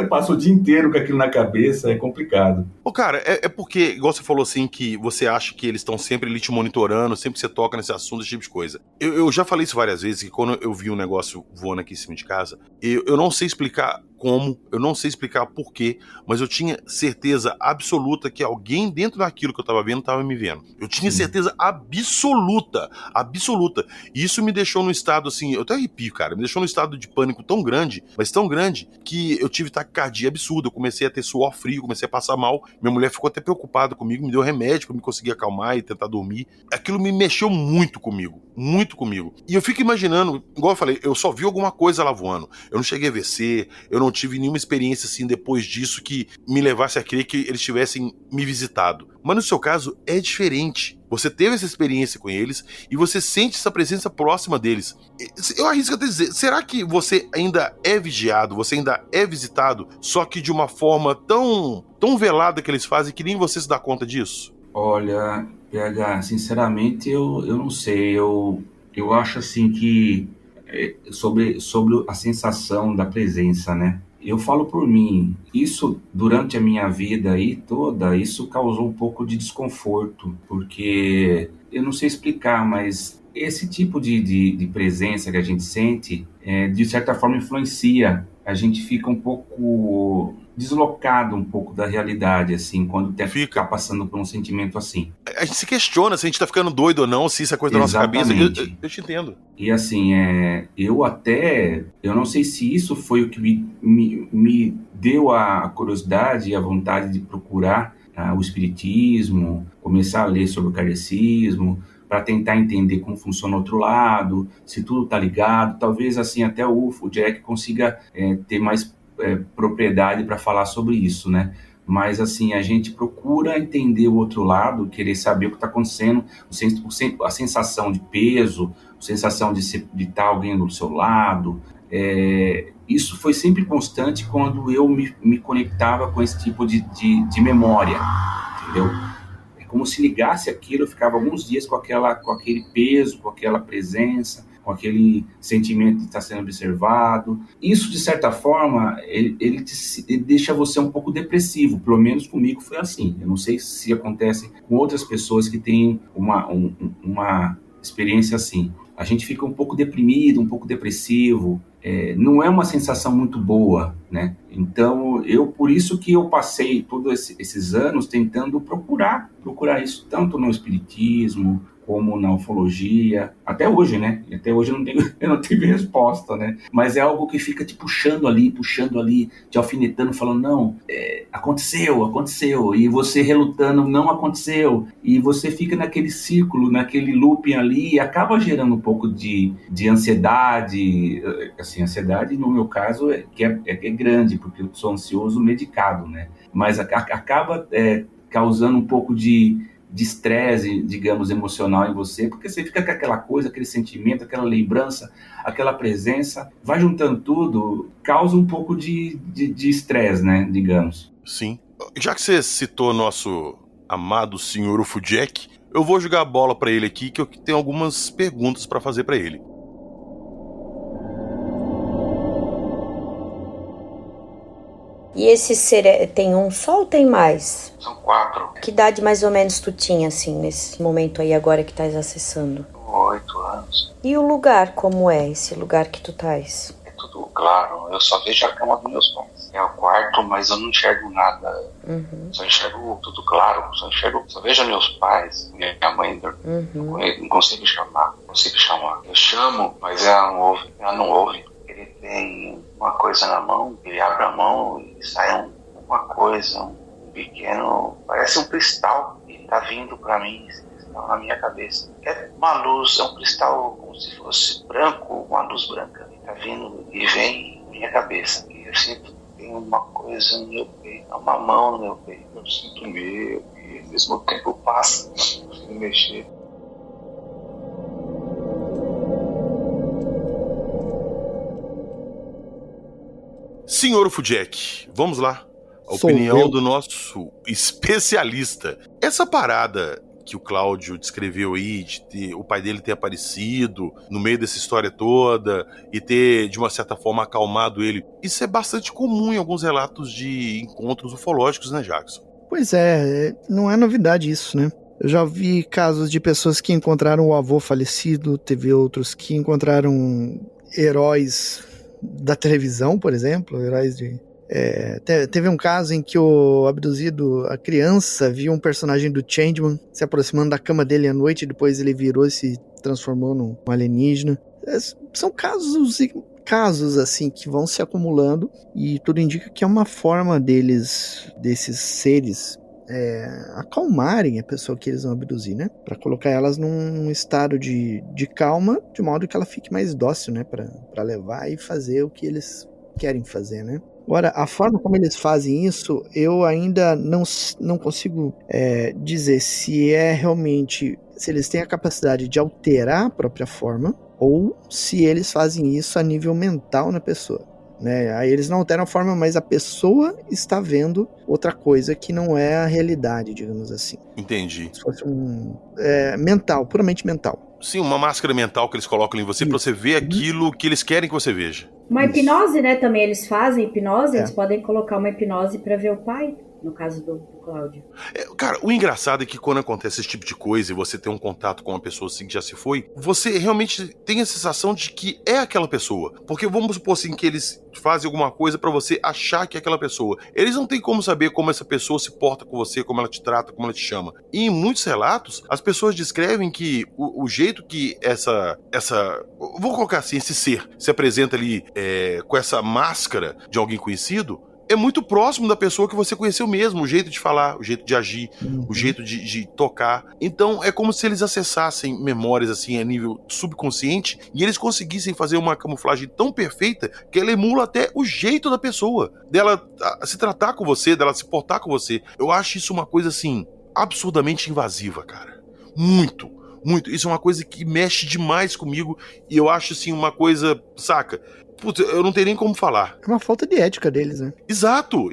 passa o dia inteiro com aquilo na cabeça, é complicado. Ô, cara, é porque, igual você falou assim, que você acha que eles estão sempre ali te monitorando, sempre que você toca nesse assunto, esse tipo de coisa. Eu já falei isso várias vezes, que quando eu vi um negócio voando aqui em cima de casa, eu não sei explicar como, eu não sei explicar porquê, mas eu tinha certeza absoluta que alguém dentro daquilo que eu tava vendo tava me vendo. Eu tinha certeza absoluta. E isso me deixou num estado assim, eu até arrepio, cara, me deixou num estado de pânico tão grande, mas tão grande, que eu tive taquicardia absurda, eu comecei a ter suor frio, comecei a passar mal, minha mulher ficou até preocupada comigo, me deu remédio pra me conseguir acalmar e tentar dormir. Aquilo me mexeu muito comigo. E eu fico imaginando, igual eu falei, eu só vi alguma coisa lá voando. Eu não cheguei a ver ser, eu não tive nenhuma experiência assim depois disso que me levasse a crer que eles tivessem me visitado. Mas no seu caso é diferente. Você teve essa experiência com eles e você sente essa presença próxima deles. Eu arrisco até dizer, será que você ainda é vigiado, você ainda é visitado, só que de uma forma tão velada que eles fazem que nem você se dá conta disso? Olha, PH, sinceramente eu não sei, eu acho assim que sobre a sensação da presença, né? Eu falo por mim, isso durante a minha vida aí toda, isso causou um pouco de desconforto, porque eu não sei explicar, mas esse tipo de presença que a gente sente, de certa forma influencia. A gente fica um pouco deslocado um pouco da realidade, assim, quando fica passando por um sentimento assim. A gente se questiona se a gente tá ficando doido ou não, se isso é coisa da nossa cabeça. Eu te entendo. E assim, eu não sei se isso foi o que me deu a curiosidade e a vontade de procurar o espiritismo, começar a ler sobre o kardecismo, para tentar entender como funciona o outro lado, se tudo tá ligado. Talvez assim até o Jack consiga ter mais propriedade para falar sobre isso, né? Mas assim, a gente procura entender o outro lado, querer saber o que está acontecendo, a sensação de peso, a sensação de estar alguém do seu lado. Isso foi sempre constante quando eu me conectava com esse tipo de memória, entendeu? Como se ligasse aquilo, eu ficava alguns dias com aquele peso, com aquela presença, com aquele sentimento de estar sendo observado. Isso, de certa forma, ele deixa você um pouco depressivo, pelo menos comigo foi assim. Eu não sei se acontece com outras pessoas que têm uma experiência assim. A gente fica um pouco deprimido, um pouco depressivo, não é uma sensação muito boa, né? Então, por isso que eu passei todos esses anos tentando procurar isso, tanto no espiritismo, como na ufologia, até hoje, né? Até hoje eu não tive resposta, né? Mas é algo que fica te puxando ali, te alfinetando, falando, não, aconteceu, e você relutando, não aconteceu, e você fica naquele círculo, naquele looping ali, e acaba gerando um pouco de ansiedade, assim, ansiedade no meu caso é grande, porque eu sou ansioso medicado, né? Mas acaba causando um pouco de estresse, digamos, emocional em você, porque você fica com aquela coisa, aquele sentimento, aquela lembrança, aquela presença, vai juntando tudo, causa um pouco de estresse, né, digamos. Sim. Já que você citou nosso amado senhor UFO Jack, eu vou jogar a bola pra ele aqui, que eu tenho algumas perguntas pra fazer pra ele. E esse ser tem um só ou tem mais? São 4. Que idade mais ou menos tu tinha, assim, nesse momento aí agora que estás acessando? 8 anos. E o lugar, como é esse lugar que tu estás? É tudo claro, eu só vejo a cama dos meus pais. É o quarto, mas eu não enxergo nada. Só enxergo tudo claro, só vejo meus pais, minha mãe, não consigo chamar. Eu chamo, mas ela não ouve. Ele tem uma coisa na mão, ele abre a mão e sai uma coisa, um pequeno, parece um cristal, e tá vindo pra mim, esse cristal na minha cabeça. É uma luz, é um cristal como se fosse branco, uma luz branca, e tá vindo e vem na minha cabeça. E eu sinto que tem uma coisa no meu peito, uma mão no meu peito. Eu sinto medo e ao mesmo tempo passa, não consigo mexer. Senhor UFO Jack, vamos lá. A opinião do nosso especialista. Essa parada que o Cláudio descreveu aí, de ter, o pai dele ter aparecido no meio dessa história toda e ter, de uma certa forma, acalmado ele. Isso é bastante comum em alguns relatos de encontros ufológicos, né, Jackson? Pois é, não é novidade isso, né? Eu já vi casos de pessoas que encontraram o avô falecido, teve outros que encontraram heróis da televisão, por exemplo, heróis de... teve um caso em que o abduzido, a criança, viu um personagem do Changeman se aproximando da cama dele à noite, e depois ele virou e se transformou num alienígena. São casos assim que vão se acumulando, e tudo indica que é uma forma desses seres acalmarem a pessoa que eles vão abduzir, né? Pra colocar elas num estado de calma, de modo que ela fique mais dócil, né? Pra levar e fazer o que eles querem fazer, né? Agora, a forma como eles fazem isso, eu ainda não consigo dizer se realmente, se eles têm a capacidade de alterar a própria forma, ou se eles fazem isso a nível mental na pessoa, né? Aí eles não alteram a forma, mas a pessoa está vendo outra coisa que não é a realidade, digamos assim. Entendi. Se fosse mental, puramente mental. Sim, uma máscara mental que eles colocam em você pra você ver aquilo que eles querem que você veja. Uma hipnose, né? Também eles fazem hipnose, eles podem colocar uma hipnose pra ver o pai, no caso do Cláudio. Cara, o engraçado é que quando acontece esse tipo de coisa e você tem um contato com uma pessoa assim que já se foi, você realmente tem a sensação de que é aquela pessoa. Porque vamos supor assim que eles fazem alguma coisa pra você achar que é aquela pessoa. Eles não têm como saber como essa pessoa se porta com você, como ela te trata, como ela te chama. E em muitos relatos, as pessoas descrevem que o jeito que essa vou colocar assim, esse ser se apresenta ali com essa máscara de alguém conhecido, é muito próximo da pessoa que você conheceu mesmo, o jeito de falar, o jeito de agir, o jeito de tocar. Então é como se eles acessassem memórias assim a nível subconsciente e eles conseguissem fazer uma camuflagem tão perfeita que ela emula até o jeito da pessoa, dela se tratar com você, dela se portar com você. Eu acho isso uma coisa assim absurdamente invasiva, cara. Muito. Isso é uma coisa que mexe demais comigo e eu acho assim uma coisa, saca? Putz, eu não tenho nem como falar. É uma falta de ética deles, né? Exato.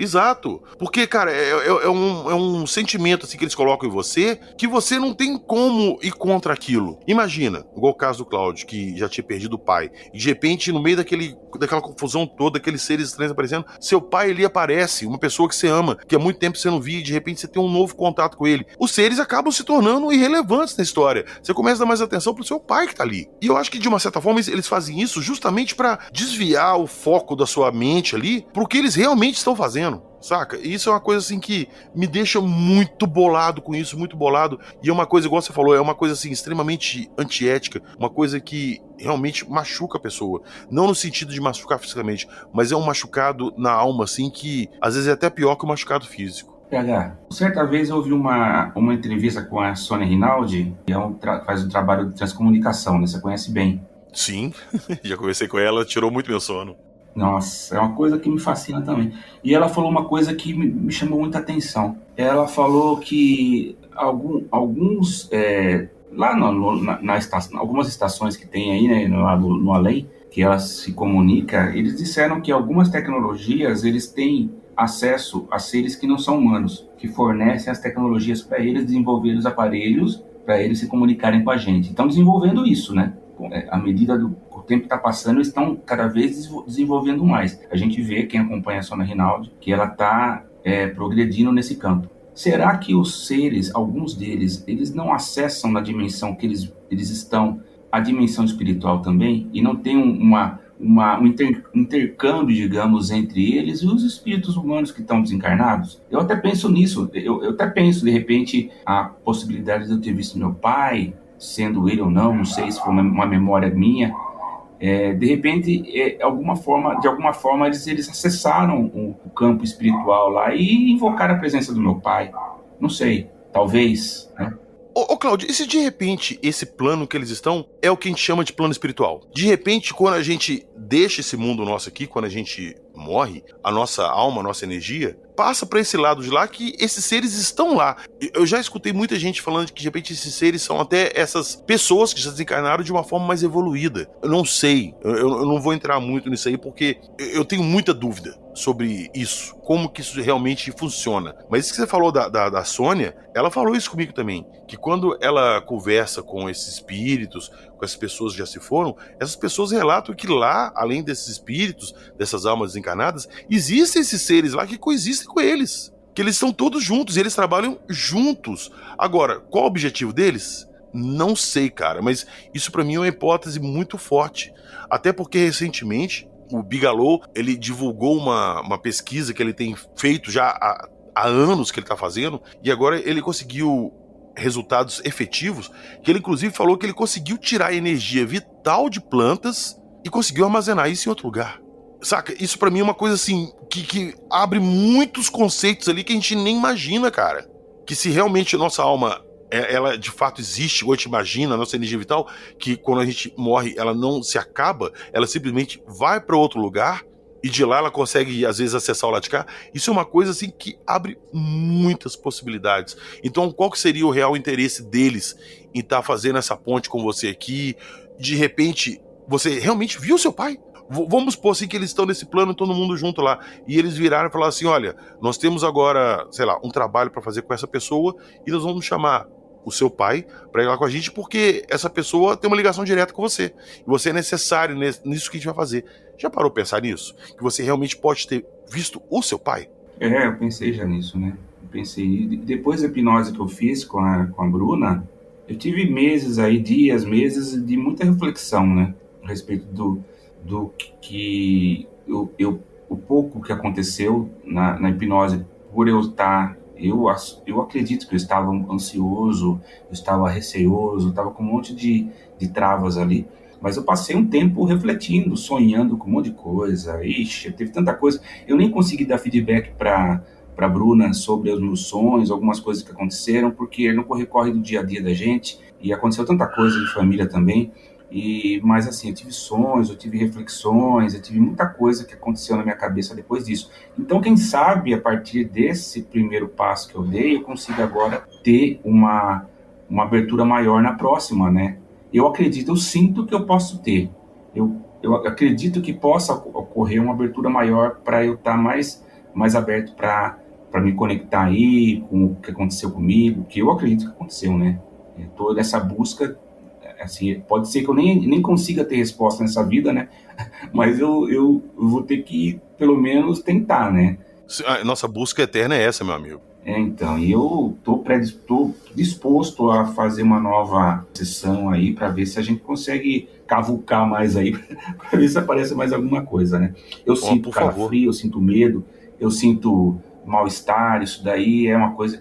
Porque, cara, é um sentimento assim que eles colocam em você que você não tem como ir contra aquilo. Imagina, igual o caso do Cláudio, que já tinha perdido o pai. E de repente, no meio daquela confusão toda, aqueles seres estranhos aparecendo, seu pai ali aparece, uma pessoa que você ama, que há muito tempo você não via, e de repente você tem um novo contato com ele. Os seres acabam se tornando irrelevantes na história. Você começa a dar mais atenção pro seu pai que tá ali. E eu acho que, de uma certa forma, eles fazem isso justamente pra desviar o foco da sua mente ali pro que eles realmente estão fazendo, saca? E isso é uma coisa assim que me deixa muito bolado com isso, muito bolado, e é uma coisa, igual você falou, é uma coisa assim extremamente antiética, uma coisa que realmente machuca a pessoa, não no sentido de machucar fisicamente, mas é um machucado na alma assim que às vezes é até pior que o machucado físico. PH, certa vez eu ouvi uma entrevista com a Sônia Rinaldi, que faz um trabalho de transcomunicação, né? Você conhece bem. Sim, já conversei com ela, tirou muito meu sono. Nossa, é uma coisa que me fascina também. E ela falou uma coisa que me chamou muita atenção. Ela falou que alguns, lá na estação, algumas estações que tem aí, né, no além, que ela se comunica, eles disseram que algumas tecnologias, eles têm acesso a seres que não são humanos, que fornecem as tecnologias para eles desenvolver os aparelhos, para eles se comunicarem com a gente. Estão desenvolvendo isso, né? À medida do o tempo está passando, eles estão cada vez desenvolvendo mais. A gente vê, quem acompanha a Sônia Rinaldi, que ela está progredindo nesse campo. Será que os seres, alguns deles, eles não acessam na dimensão que eles estão, a dimensão espiritual também, e não tem um intercâmbio, digamos, entre eles e os espíritos humanos que estão desencarnados? Eu até penso nisso. Eu até penso, de repente, a possibilidade de eu ter visto meu pai, sendo ele ou não sei se foi uma memória minha, de repente, de alguma forma eles acessaram o campo espiritual lá e invocaram a presença do meu pai. Não sei, talvez, né? Ô Cláudio, e se de repente esse plano que eles estão é o que a gente chama de plano espiritual? De repente, quando a gente deixa esse mundo nosso aqui, quando a gente morre, a nossa alma, a nossa energia, passa para esse lado de lá que esses seres estão lá. Eu já escutei muita gente falando que de repente esses seres são até essas pessoas que já desencarnaram de uma forma mais evoluída. Eu não sei, eu não vou entrar muito nisso aí porque eu tenho muita dúvida sobre isso, como que isso realmente funciona. Mas isso que você falou da Sônia, ela falou isso comigo também, que quando ela conversa com esses espíritos, com essas pessoas que já se foram, essas pessoas relatam que lá, além desses espíritos, dessas almas desencarnadas, existem esses seres lá que coexistem com eles, que eles estão todos juntos, e eles trabalham juntos. Agora, qual o objetivo deles? Não sei, cara, mas isso pra mim é uma hipótese muito forte, até porque recentemente o Bigelow, ele divulgou uma pesquisa que ele tem feito já há anos que ele está fazendo, e agora ele conseguiu resultados efetivos, que ele inclusive falou que ele conseguiu tirar a energia vital de plantas e conseguiu armazenar isso em outro lugar. Saca? Isso pra mim é uma coisa assim, que abre muitos conceitos ali que a gente nem imagina, cara. Que se realmente a nossa alma, ela de fato existe, ou a gente imagina, a nossa energia vital, que quando a gente morre, ela não se acaba, ela simplesmente vai para outro lugar, e de lá ela consegue, às vezes, acessar o lado de cá. Isso é uma coisa, assim, que abre muitas possibilidades. Então, qual que seria o real interesse deles em estar fazendo essa ponte com você aqui? De repente, você realmente viu seu pai? Vamos supor assim que eles estão nesse plano, todo mundo junto lá, e eles viraram e falaram assim, olha, nós temos agora, sei lá, um trabalho para fazer com essa pessoa, e nós vamos chamar o seu pai para ir lá com a gente, porque essa pessoa tem uma ligação direta com você, e você é necessário nisso que a gente vai fazer. Já parou pra pensar nisso? Que você realmente pode ter visto o seu pai? Eu pensei já nisso, né? Eu pensei, depois da hipnose que eu fiz com a Bruna, eu tive meses de muita reflexão, né? A respeito do que o pouco que aconteceu na hipnose, por eu estar, eu acredito que eu estava ansioso, eu estava receoso, estava com um monte de travas ali, mas eu passei um tempo refletindo, sonhando com um monte de coisa. Ixi, teve tanta coisa, eu nem consegui dar feedback para Bruna sobre os meus sonhos, algumas coisas que aconteceram, porque não corre do dia a dia da gente, e aconteceu tanta coisa de família também. Mas assim, eu tive sonhos, eu tive reflexões, eu tive muita coisa que aconteceu na minha cabeça depois disso. Então, quem sabe, a partir desse primeiro passo que eu dei, eu consigo agora ter uma abertura maior na próxima, né? Eu sinto que eu posso ter. Eu acredito que possa ocorrer uma abertura maior para eu estar mais aberto para me conectar aí com o que aconteceu comigo, que eu acredito que aconteceu, né? Estou nessa busca. Assim, pode ser que eu nem consiga ter resposta nessa vida, né? Mas eu vou ter que, pelo menos, tentar, né? Nossa busca eterna é essa, meu amigo. Então, e eu tô disposto a fazer uma nova sessão aí para ver se a gente consegue cavucar mais aí, para ver se aparece mais alguma coisa, né? Eu sinto calafrio, eu sinto medo, eu sinto mal-estar, isso daí é uma coisa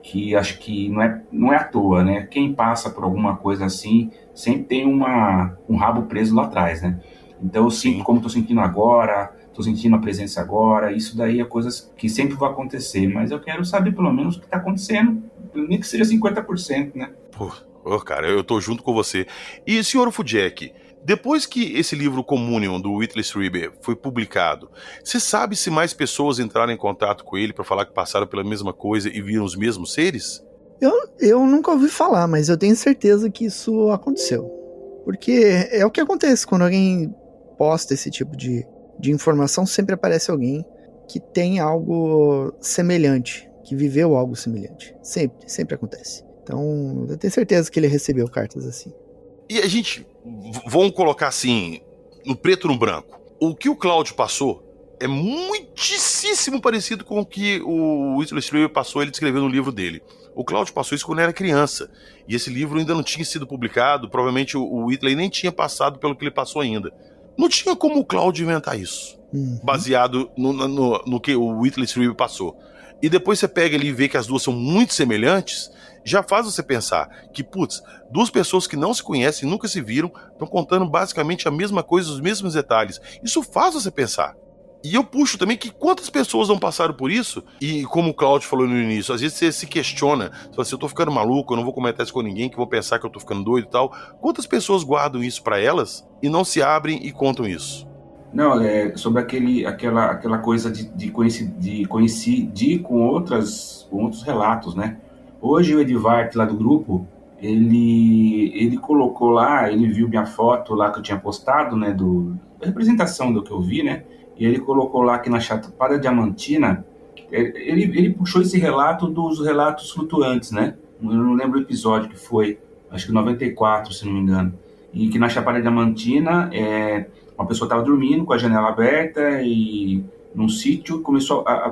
que acho que não é à toa, né? Quem passa por alguma coisa assim sempre tem um rabo preso lá atrás, né? Então eu sinto como estou sentindo agora, estou sentindo a presença agora, isso daí é coisas que sempre vão acontecer, mas eu quero saber pelo menos o que está acontecendo, nem que seja 50%, né? Pô, cara, eu tô junto com você. E, senhor Fudjek, depois que esse livro Communion, do Whitley Strieber, foi publicado, você sabe se mais pessoas entraram em contato com ele para falar que passaram pela mesma coisa e viram os mesmos seres? Eu nunca ouvi falar, mas eu tenho certeza que isso aconteceu. Porque é o que acontece quando alguém posta esse tipo de informação, sempre aparece alguém que tem algo semelhante, que viveu algo semelhante. Sempre acontece. Então, eu tenho certeza que ele recebeu cartas assim. E a gente, vamos colocar assim, no preto no branco. O que o Cláudio passou é muitíssimo parecido com o que o Whitley Strieber passou, ele descreveu no livro dele. O Cláudio passou isso quando era criança. E esse livro ainda não tinha sido publicado, provavelmente o Whitley nem tinha passado pelo que ele passou ainda. Não tinha como o Cláudio inventar isso, baseado no que o Whitley Strieber passou. E depois você pega ali e vê que as duas são muito semelhantes, já faz você pensar que, putz, duas pessoas que não se conhecem, nunca se viram, estão contando basicamente a mesma coisa, os mesmos detalhes. Isso faz você pensar. E eu puxo também que quantas pessoas não passaram por isso, e como o Cláudio falou no início, às vezes você se questiona, você fala assim, eu tô ficando maluco, eu não vou comentar isso com ninguém, que vão pensar que eu tô ficando doido e tal. Quantas pessoas guardam isso pra elas e não se abrem e contam isso? Não, sobre aquela coisa de coincidir com outros relatos, né? Hoje o Edvard, lá do grupo, ele colocou lá, ele viu minha foto lá que eu tinha postado, né, da representação do que eu vi, né? E ele colocou lá que na Chapada Diamantina, ele puxou esse relato dos relatos flutuantes, né? Eu não lembro o episódio que foi, acho que 94, se não me engano. E que na Chapada Diamantina, uma pessoa estava dormindo com a janela aberta e num sítio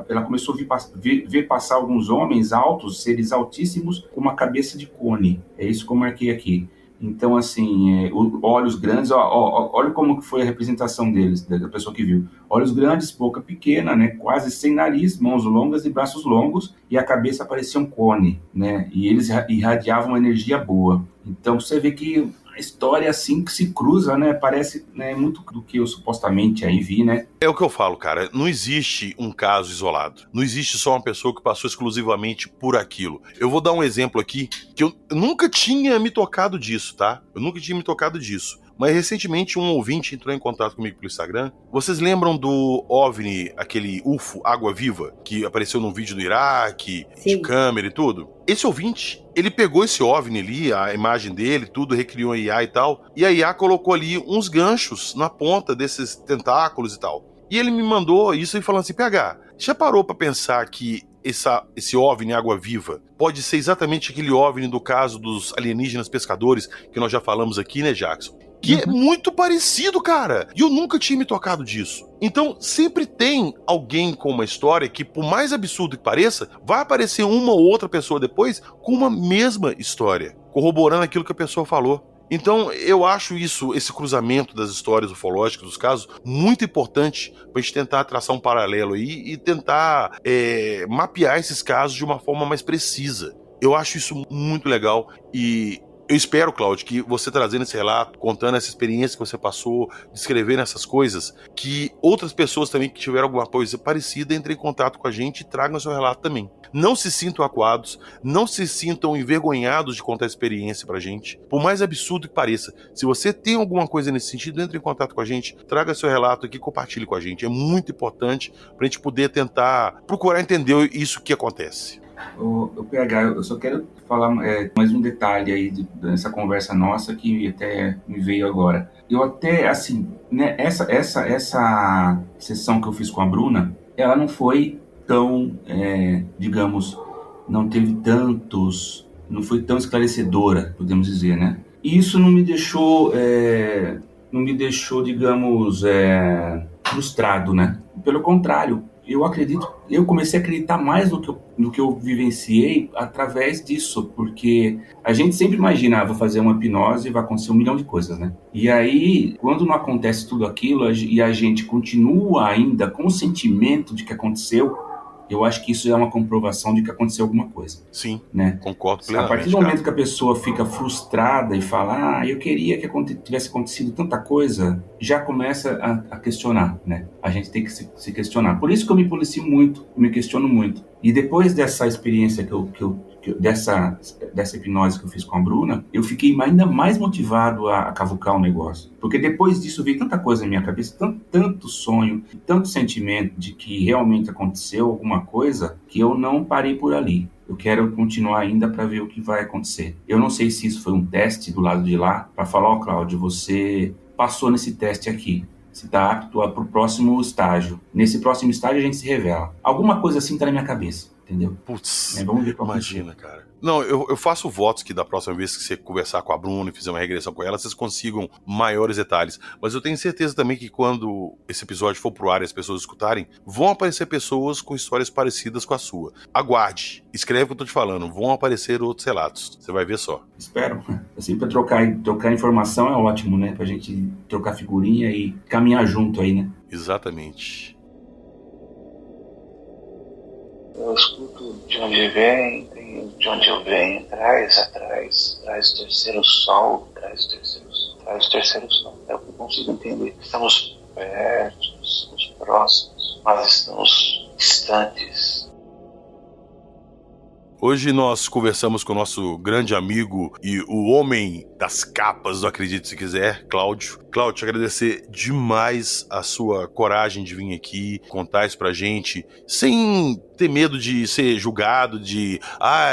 ela começou a ver passar alguns homens altos, seres altíssimos, com uma cabeça de cone. É isso que eu marquei aqui. Então, assim, olhos grandes, olha como que foi a representação deles, da pessoa que viu. Olhos grandes, boca pequena, né, quase sem nariz, mãos longas e braços longos, e a cabeça parecia um cone, né, e eles irradiavam uma energia boa. Então, você vê que a história, assim, que se cruza, né, parece, né, muito do que eu supostamente aí vi, né. É o que eu falo, cara, não existe um caso isolado, não existe só uma pessoa que passou exclusivamente por aquilo. Eu vou dar um exemplo aqui, que eu nunca tinha me tocado disso, tá? Eu nunca tinha me tocado disso. Mas recentemente um ouvinte entrou em contato comigo pelo Instagram. Vocês lembram do OVNI, aquele UFO Água Viva, que apareceu num vídeo do Iraque, de câmera e tudo? Esse ouvinte, ele pegou esse OVNI ali, a imagem dele, tudo, recriou a IA e tal, e a IA colocou ali uns ganchos na ponta desses tentáculos e tal. E ele me mandou isso e falando assim, PH, já parou pra pensar que esse OVNI Água Viva pode ser exatamente aquele OVNI do caso dos alienígenas pescadores, que nós já falamos aqui, né, Jackson? Que é muito parecido, cara. E eu nunca tinha me tocado disso. Então, sempre tem alguém com uma história que, por mais absurdo que pareça, vai aparecer uma ou outra pessoa depois com uma mesma história, corroborando aquilo que a pessoa falou. Então, eu acho esse cruzamento das histórias ufológicas, dos casos, muito importante pra gente tentar traçar um paralelo aí e tentar mapear esses casos de uma forma mais precisa. Eu acho isso muito legal e eu espero, Cláudio, que você trazendo esse relato, contando essa experiência que você passou, descrevendo essas coisas, que outras pessoas também que tiveram alguma coisa parecida entrem em contato com a gente e tragam seu relato também. Não se sintam acuados, não se sintam envergonhados de contar a experiência pra gente, por mais absurdo que pareça. Se você tem alguma coisa nesse sentido, entre em contato com a gente, traga seu relato aqui e compartilhe com a gente. É muito importante pra gente poder tentar procurar entender isso que acontece. O PH, eu só quero falar mais um detalhe aí dessa conversa nossa que até me veio agora. Eu até, assim, né, essa sessão que eu fiz com a Bruna, ela não foi tão, digamos, não foi tão esclarecedora, podemos dizer, né? E isso não me deixou, digamos, frustrado, né? Pelo contrário, eu comecei a acreditar mais no que eu vivenciei através disso, porque a gente sempre imagina, vou fazer uma hipnose e vai acontecer 1 milhão de coisas, né? E aí, quando não acontece tudo aquilo e a gente continua ainda com o sentimento de que aconteceu, eu acho que isso é uma comprovação de que aconteceu alguma coisa. Sim, né? Concordo plenamente. A partir do momento que a pessoa fica frustrada e fala, eu queria que tivesse acontecido tanta coisa, já começa a questionar, né? A gente tem que se questionar. Por isso que eu me policio muito, eu me questiono muito. E depois dessa experiência dessa hipnose que eu fiz com a Bruna, eu fiquei ainda mais motivado a cavucar o negócio. Porque depois disso veio tanta coisa na minha cabeça, tanto sonho, tanto sentimento de que realmente aconteceu alguma coisa, que eu não parei por ali. Eu quero continuar ainda para ver o que vai acontecer. Eu não sei se isso foi um teste do lado de lá, para falar, Cláudio, você passou nesse teste aqui. Você está apto para o próximo estágio. Nesse próximo estágio a gente se revela. Alguma coisa assim está na minha cabeça, entendeu? Putz, vamos ver como imagina, cara. Não, eu faço votos que da próxima vez que você conversar com a Bruna e fizer uma regressão com ela, vocês consigam maiores detalhes. Mas eu tenho certeza também que quando esse episódio for pro ar e as pessoas escutarem, vão aparecer pessoas com histórias parecidas com a sua. Aguarde, escreve o que eu tô te falando, vão aparecer outros relatos. Você vai ver só. Espero. Assim, pra trocar informação é ótimo, né? Pra gente trocar figurinha e caminhar junto aí, né? Exatamente. Eu escuto de onde vem, de onde eu venho, traz o terceiro sol, traz o terceiro sol. É o que eu consigo entender. Estamos perto, estamos próximos, mas estamos distantes. Hoje nós conversamos com o nosso grande amigo e o homem das capas, não acredite se quiser, Cláudio. Cláudio, te agradecer demais a sua coragem de vir aqui, contar isso pra gente, sem ter medo de ser julgado, de,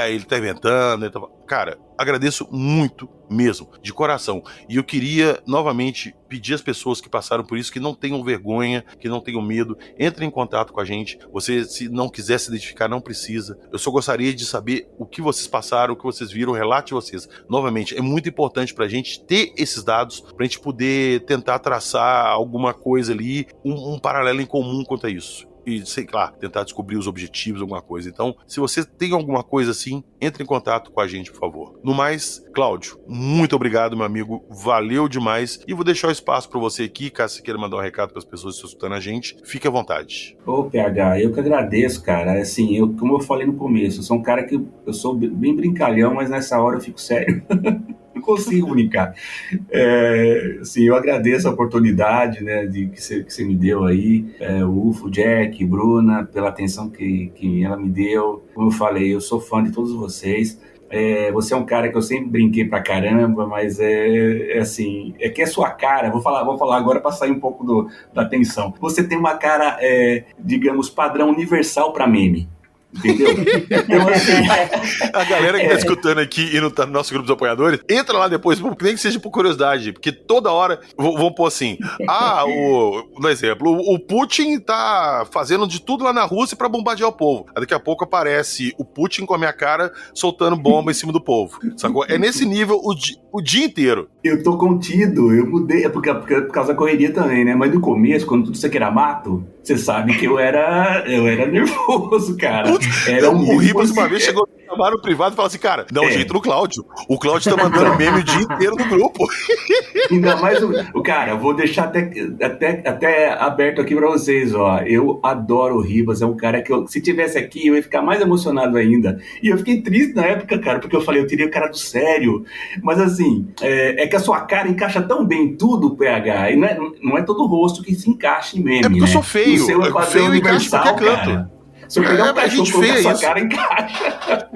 ele tá inventando, Cara, agradeço muito mesmo, de coração. E eu queria, novamente, pedir às pessoas que passaram por isso que não tenham vergonha, que não tenham medo, entrem em contato com a gente. Você, se não quiser se identificar, não precisa. Eu só gostaria de saber o que vocês passaram, o que vocês viram, relate vocês. Novamente, é muito importante pra gente ter esses dados, pra gente poder tentar traçar alguma coisa ali, um paralelo em comum quanto a isso. E, sei lá, tentar descobrir os objetivos, alguma coisa. Então, se você tem alguma coisa assim, entre em contato com a gente, por favor. No mais, Cláudio, muito obrigado, meu amigo. Valeu demais. E vou deixar o espaço para você aqui, caso você queira mandar um recado para as pessoas que estão escutando a gente. Fique à vontade. Ô, PH, eu que agradeço, cara. Assim, como eu falei no começo, eu sou um cara que eu sou bem brincalhão, mas nessa hora eu fico sério. Não consigo brincar. Assim, eu agradeço a oportunidade, né, que você me deu aí, o Ufo, Jack, Bruna, pela atenção que ela me deu. Como eu falei, eu sou fã de todos vocês. Você é um cara que eu sempre brinquei pra caramba, mas assim, que é sua cara. Vou falar agora para sair um pouco da tensão. Você tem uma cara, digamos, padrão universal para meme. Entendeu? Então, assim, a galera que tá escutando aqui e não tá no nosso grupo dos apoiadores, entra lá depois, nem que seja por curiosidade, porque toda hora vão pôr assim, no exemplo, o Putin tá fazendo de tudo lá na Rússia pra bombardear o povo. Aí daqui a pouco aparece o Putin com a minha cara soltando bomba em cima do povo, sacou? É nesse nível o dia inteiro. Eu tô contido, eu mudei, por causa da correria também, né? Mas no começo, quando tudo isso aqui era mato, você sabe que eu era nervoso, cara. O Ribas uma vez chegou no privado e falou assim, cara, dá um jeito no Cláudio. O Cláudio tá mandando meme o dia inteiro no grupo. Ainda mais o cara, eu vou deixar até aberto aqui pra vocês, ó. Eu adoro o Ribas, é um cara que se tivesse aqui eu ia ficar mais emocionado ainda. E eu fiquei triste na época, cara, porque eu falei, eu teria o cara do sério. Mas assim, é que a sua cara encaixa tão bem em tudo, PH, e não é todo rosto que se encaixa em meme, porque eu sou feio. O seu é padrão universal, cara. Se eu pegar um cachorro com a sua cara, encaixa.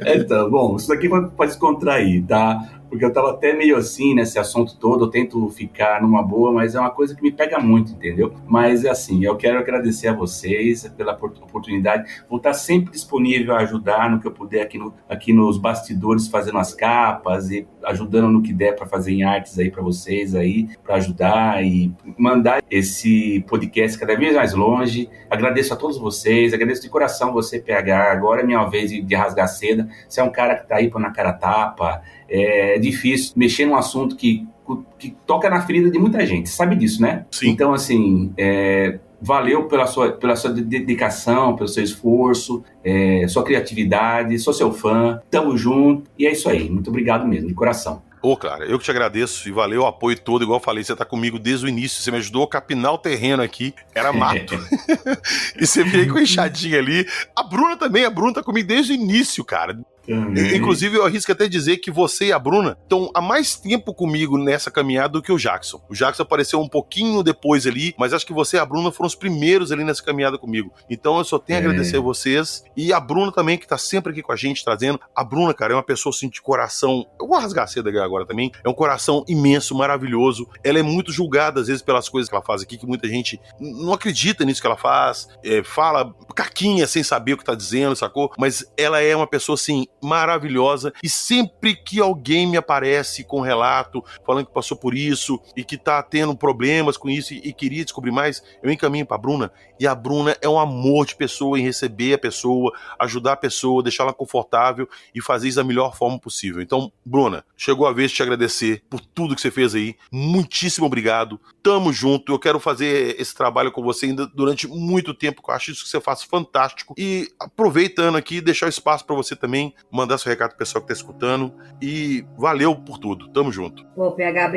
Então, bom, isso daqui vai descontrair, tá? Porque eu tava até meio assim nesse assunto todo, eu tento ficar numa boa, mas é uma coisa que me pega muito, entendeu? Mas assim, eu quero agradecer a vocês pela oportunidade, vou estar sempre disponível a ajudar no que eu puder aqui nos bastidores, fazendo as capas e ajudando no que der para fazer em artes aí para vocês aí, para ajudar e mandar esse podcast cada vez mais longe. Agradeço a todos vocês, agradeço de coração você, PH, agora é minha vez de rasgar seda, você é um cara que tá aí na cara tapa. É difícil mexer num assunto que toca na ferida de muita gente, sabe disso, né? Sim. Então, assim, valeu pela sua dedicação, pelo seu esforço, sua criatividade, sou seu fã, tamo junto, e é isso aí, muito obrigado mesmo, de coração. Cara, eu que te agradeço e valeu o apoio todo, igual eu falei, você tá comigo desde o início, você me ajudou a capinar o terreno aqui, era mato. E você veio com a enxadinha ali. A Bruna tá comigo desde o início, cara. Inclusive, eu arrisco até dizer que você e a Bruna estão há mais tempo comigo nessa caminhada do que o Jackson. O Jackson apareceu um pouquinho depois ali, mas acho que você e a Bruna foram os primeiros ali nessa caminhada comigo. Então eu só tenho a agradecer a vocês. E a Bruna também, que tá sempre aqui com a gente, trazendo. A Bruna, cara, é uma pessoa assim de coração. Eu vou rasgar cedo agora também. É um coração imenso, maravilhoso. Ela é muito julgada, às vezes, pelas coisas que ela faz aqui, que muita gente não acredita nisso que ela faz. Fala caquinha sem saber o que tá dizendo, sacou? Mas ela é uma pessoa, assim, maravilhosa, e sempre que alguém me aparece com um relato falando que passou por isso e que tá tendo problemas com isso e queria descobrir mais, eu encaminho pra Bruna, e a Bruna é um amor de pessoa em receber a pessoa, ajudar a pessoa, deixar ela confortável e fazer isso da melhor forma possível. Então, Bruna, chegou a vez de te agradecer por tudo que você fez aí, muitíssimo obrigado, tamo junto, eu quero fazer esse trabalho com você ainda durante muito tempo, que eu acho isso que você faz fantástico, e aproveitando aqui, deixar o espaço pra você também mandar seu recado pro pessoal que tá escutando, e valeu por tudo, tamo junto. Pô, PH,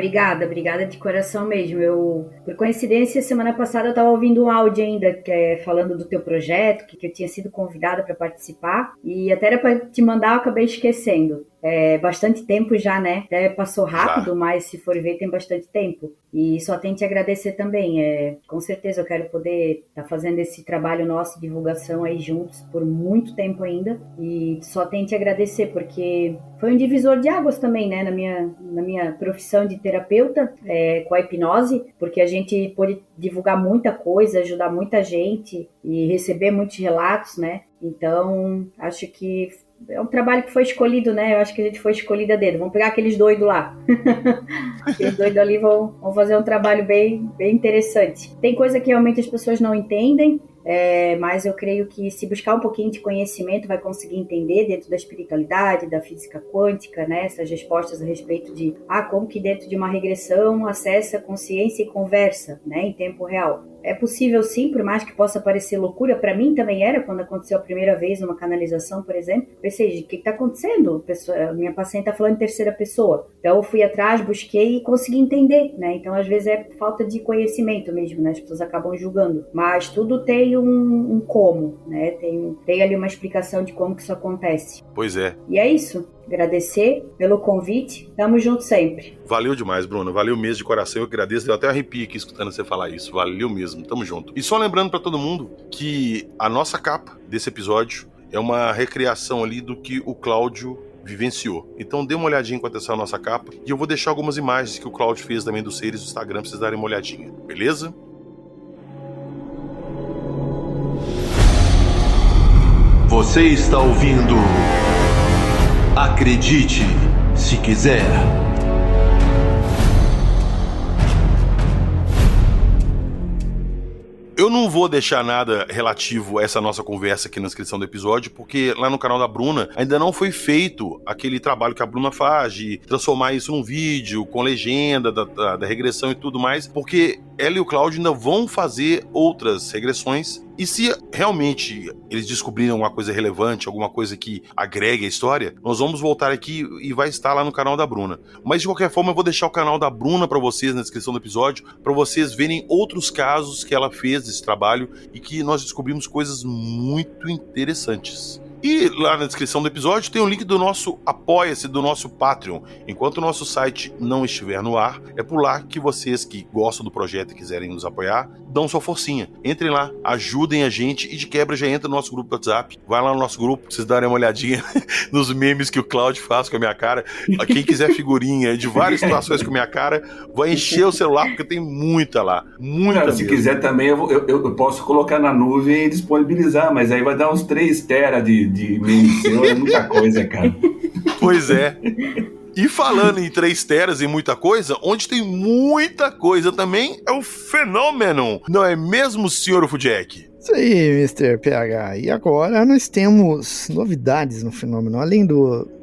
obrigada de coração mesmo. Por coincidência, semana passada eu tava ouvindo um áudio ainda, falando do teu projeto, que eu tinha sido convidada para participar, e até era para te mandar, eu acabei esquecendo. bastante tempo já, né? Até passou rápido, mas se for ver, tem bastante tempo. E só tenho te agradecer também. Com certeza eu quero poder estar fazendo esse trabalho nosso de divulgação aí juntos por muito tempo ainda. E só tenho te agradecer, porque foi um divisor de águas também, né? Na minha profissão de terapeuta, com a hipnose, porque a gente pôde divulgar muita coisa, ajudar muita gente e receber muitos relatos, né? Então, acho que é um trabalho que foi escolhido, né? Eu acho que a gente foi escolhido a dedo. Vamos pegar aqueles doidos lá. Aqueles doidos ali vão fazer um trabalho bem interessante. Tem coisa que realmente as pessoas não entendem, mas eu creio que se buscar um pouquinho de conhecimento vai conseguir entender dentro da espiritualidade, da física quântica, né? Essas respostas a respeito de como que dentro de uma regressão acessa consciência e conversa, né? Em tempo real. É possível sim, por mais que possa parecer loucura, para mim também era, quando aconteceu a primeira vez numa canalização, por exemplo. Pensei, o que está acontecendo? Minha paciente está falando em terceira pessoa. Então eu fui atrás, busquei e consegui entender, né? Então às vezes é falta de conhecimento mesmo, né? As pessoas acabam julgando. Mas tudo tem um como, né? Tem ali uma explicação de como que isso acontece. Pois é. E é isso. Agradecer pelo convite. Tamo junto sempre. Valeu demais, Bruna. Valeu mesmo de coração. Eu agradeço. Deu até arrepio aqui escutando você falar isso. Valeu mesmo. Tamo junto. E só lembrando pra todo mundo que a nossa capa desse episódio é uma recriação ali do que o Cláudio vivenciou. Então dê uma olhadinha com atenção na nossa capa. E eu vou deixar algumas imagens que o Cláudio fez também dos seres do Instagram pra vocês darem uma olhadinha. Beleza? Você está ouvindo... Acredite, se quiser. Eu não vou deixar nada relativo a essa nossa conversa aqui na descrição do episódio, porque lá no canal da Bruna ainda não foi feito aquele trabalho que a Bruna faz de transformar isso num vídeo com legenda da regressão e tudo mais, porque ela e o Cláudio ainda vão fazer outras regressões. E se realmente eles descobrirem alguma coisa relevante, alguma coisa que agregue a história, nós vamos voltar aqui e vai estar lá no canal da Bruna. Mas de qualquer forma eu vou deixar o canal da Bruna para vocês na descrição do episódio, para vocês verem outros casos que ela fez desse trabalho e que nós descobrimos coisas muito interessantes. E lá na descrição do episódio tem um link do nosso Apoia-se, do nosso Patreon. Enquanto o nosso site não estiver no ar, é por lá que vocês que gostam do projeto e quiserem nos apoiar, dão sua forcinha. Entrem lá, ajudem a gente e de quebra já entra no nosso grupo do WhatsApp. Vai lá no nosso grupo, pra vocês darem uma olhadinha nos memes que o Cláudio faz com a minha cara. Quem quiser figurinha de várias situações com a minha cara, vai encher o celular porque tem muita lá. Muita Se quiser também, eu posso colocar na nuvem e disponibilizar, mas aí vai dar uns 3 teras de memes seu, é muita coisa, cara. Pois é. E falando em 3 teras e muita coisa, onde tem muita coisa também é o Fenômeno. Não é mesmo, senhor Ufudjek? Isso aí, Mr. PH. E agora nós temos novidades no Fenômeno. Além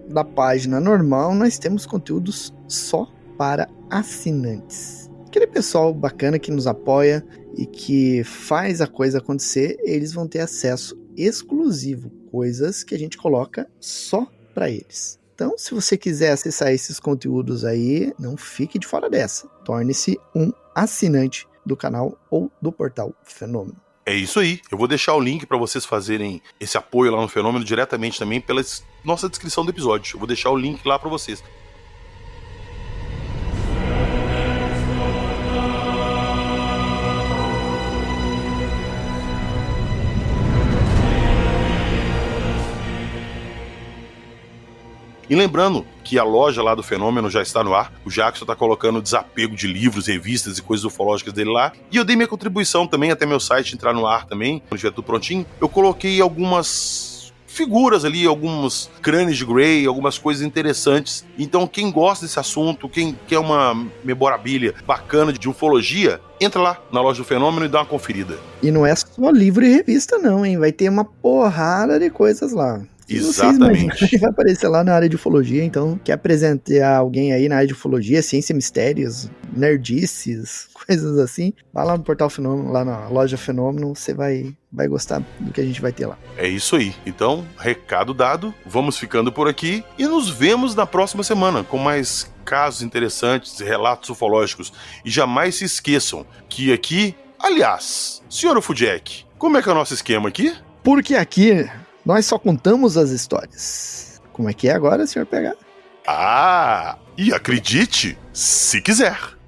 da página normal, nós temos conteúdos só para assinantes. Aquele pessoal bacana que nos apoia e que faz a coisa acontecer, eles vão ter acesso exclusivo, coisas que a gente coloca só para eles. Então, se você quiser acessar esses conteúdos aí, não fique de fora dessa. Torne-se um assinante do canal ou do portal Fenômeno. É isso aí. Eu vou deixar o link para vocês fazerem esse apoio lá no Fenômeno diretamente também pela nossa descrição do episódio. Eu vou deixar o link lá para vocês. E lembrando que a loja lá do Fenômeno já está no ar. O Jackson está colocando desapego de livros, revistas e coisas ufológicas dele lá. E eu dei minha contribuição também, até meu site entrar no ar também, quando tiver tudo prontinho. Eu coloquei algumas figuras ali, alguns crânios de Grey, algumas coisas interessantes. Então quem gosta desse assunto, quem quer uma memorabilia bacana de ufologia, entra lá na loja do Fenômeno e dá uma conferida. E não é só livro e revista não, hein? Vai ter uma porrada de coisas lá. Exatamente. Vai aparecer lá na área de ufologia, então quer apresentar alguém aí na área de ufologia, ciência, mistérios, nerdices, coisas assim, vai lá no Portal Fenômeno, lá na loja Fenômeno, você vai gostar do que a gente vai ter lá. É isso aí. Então, recado dado, vamos ficando por aqui e nos vemos na próxima semana com mais casos interessantes e relatos ufológicos. E jamais se esqueçam que aqui, aliás, senhor Ufudjek, como é que é o nosso esquema aqui? Porque aqui nós só contamos as histórias. Como é que é agora, senhor PH? E acredite, se quiser.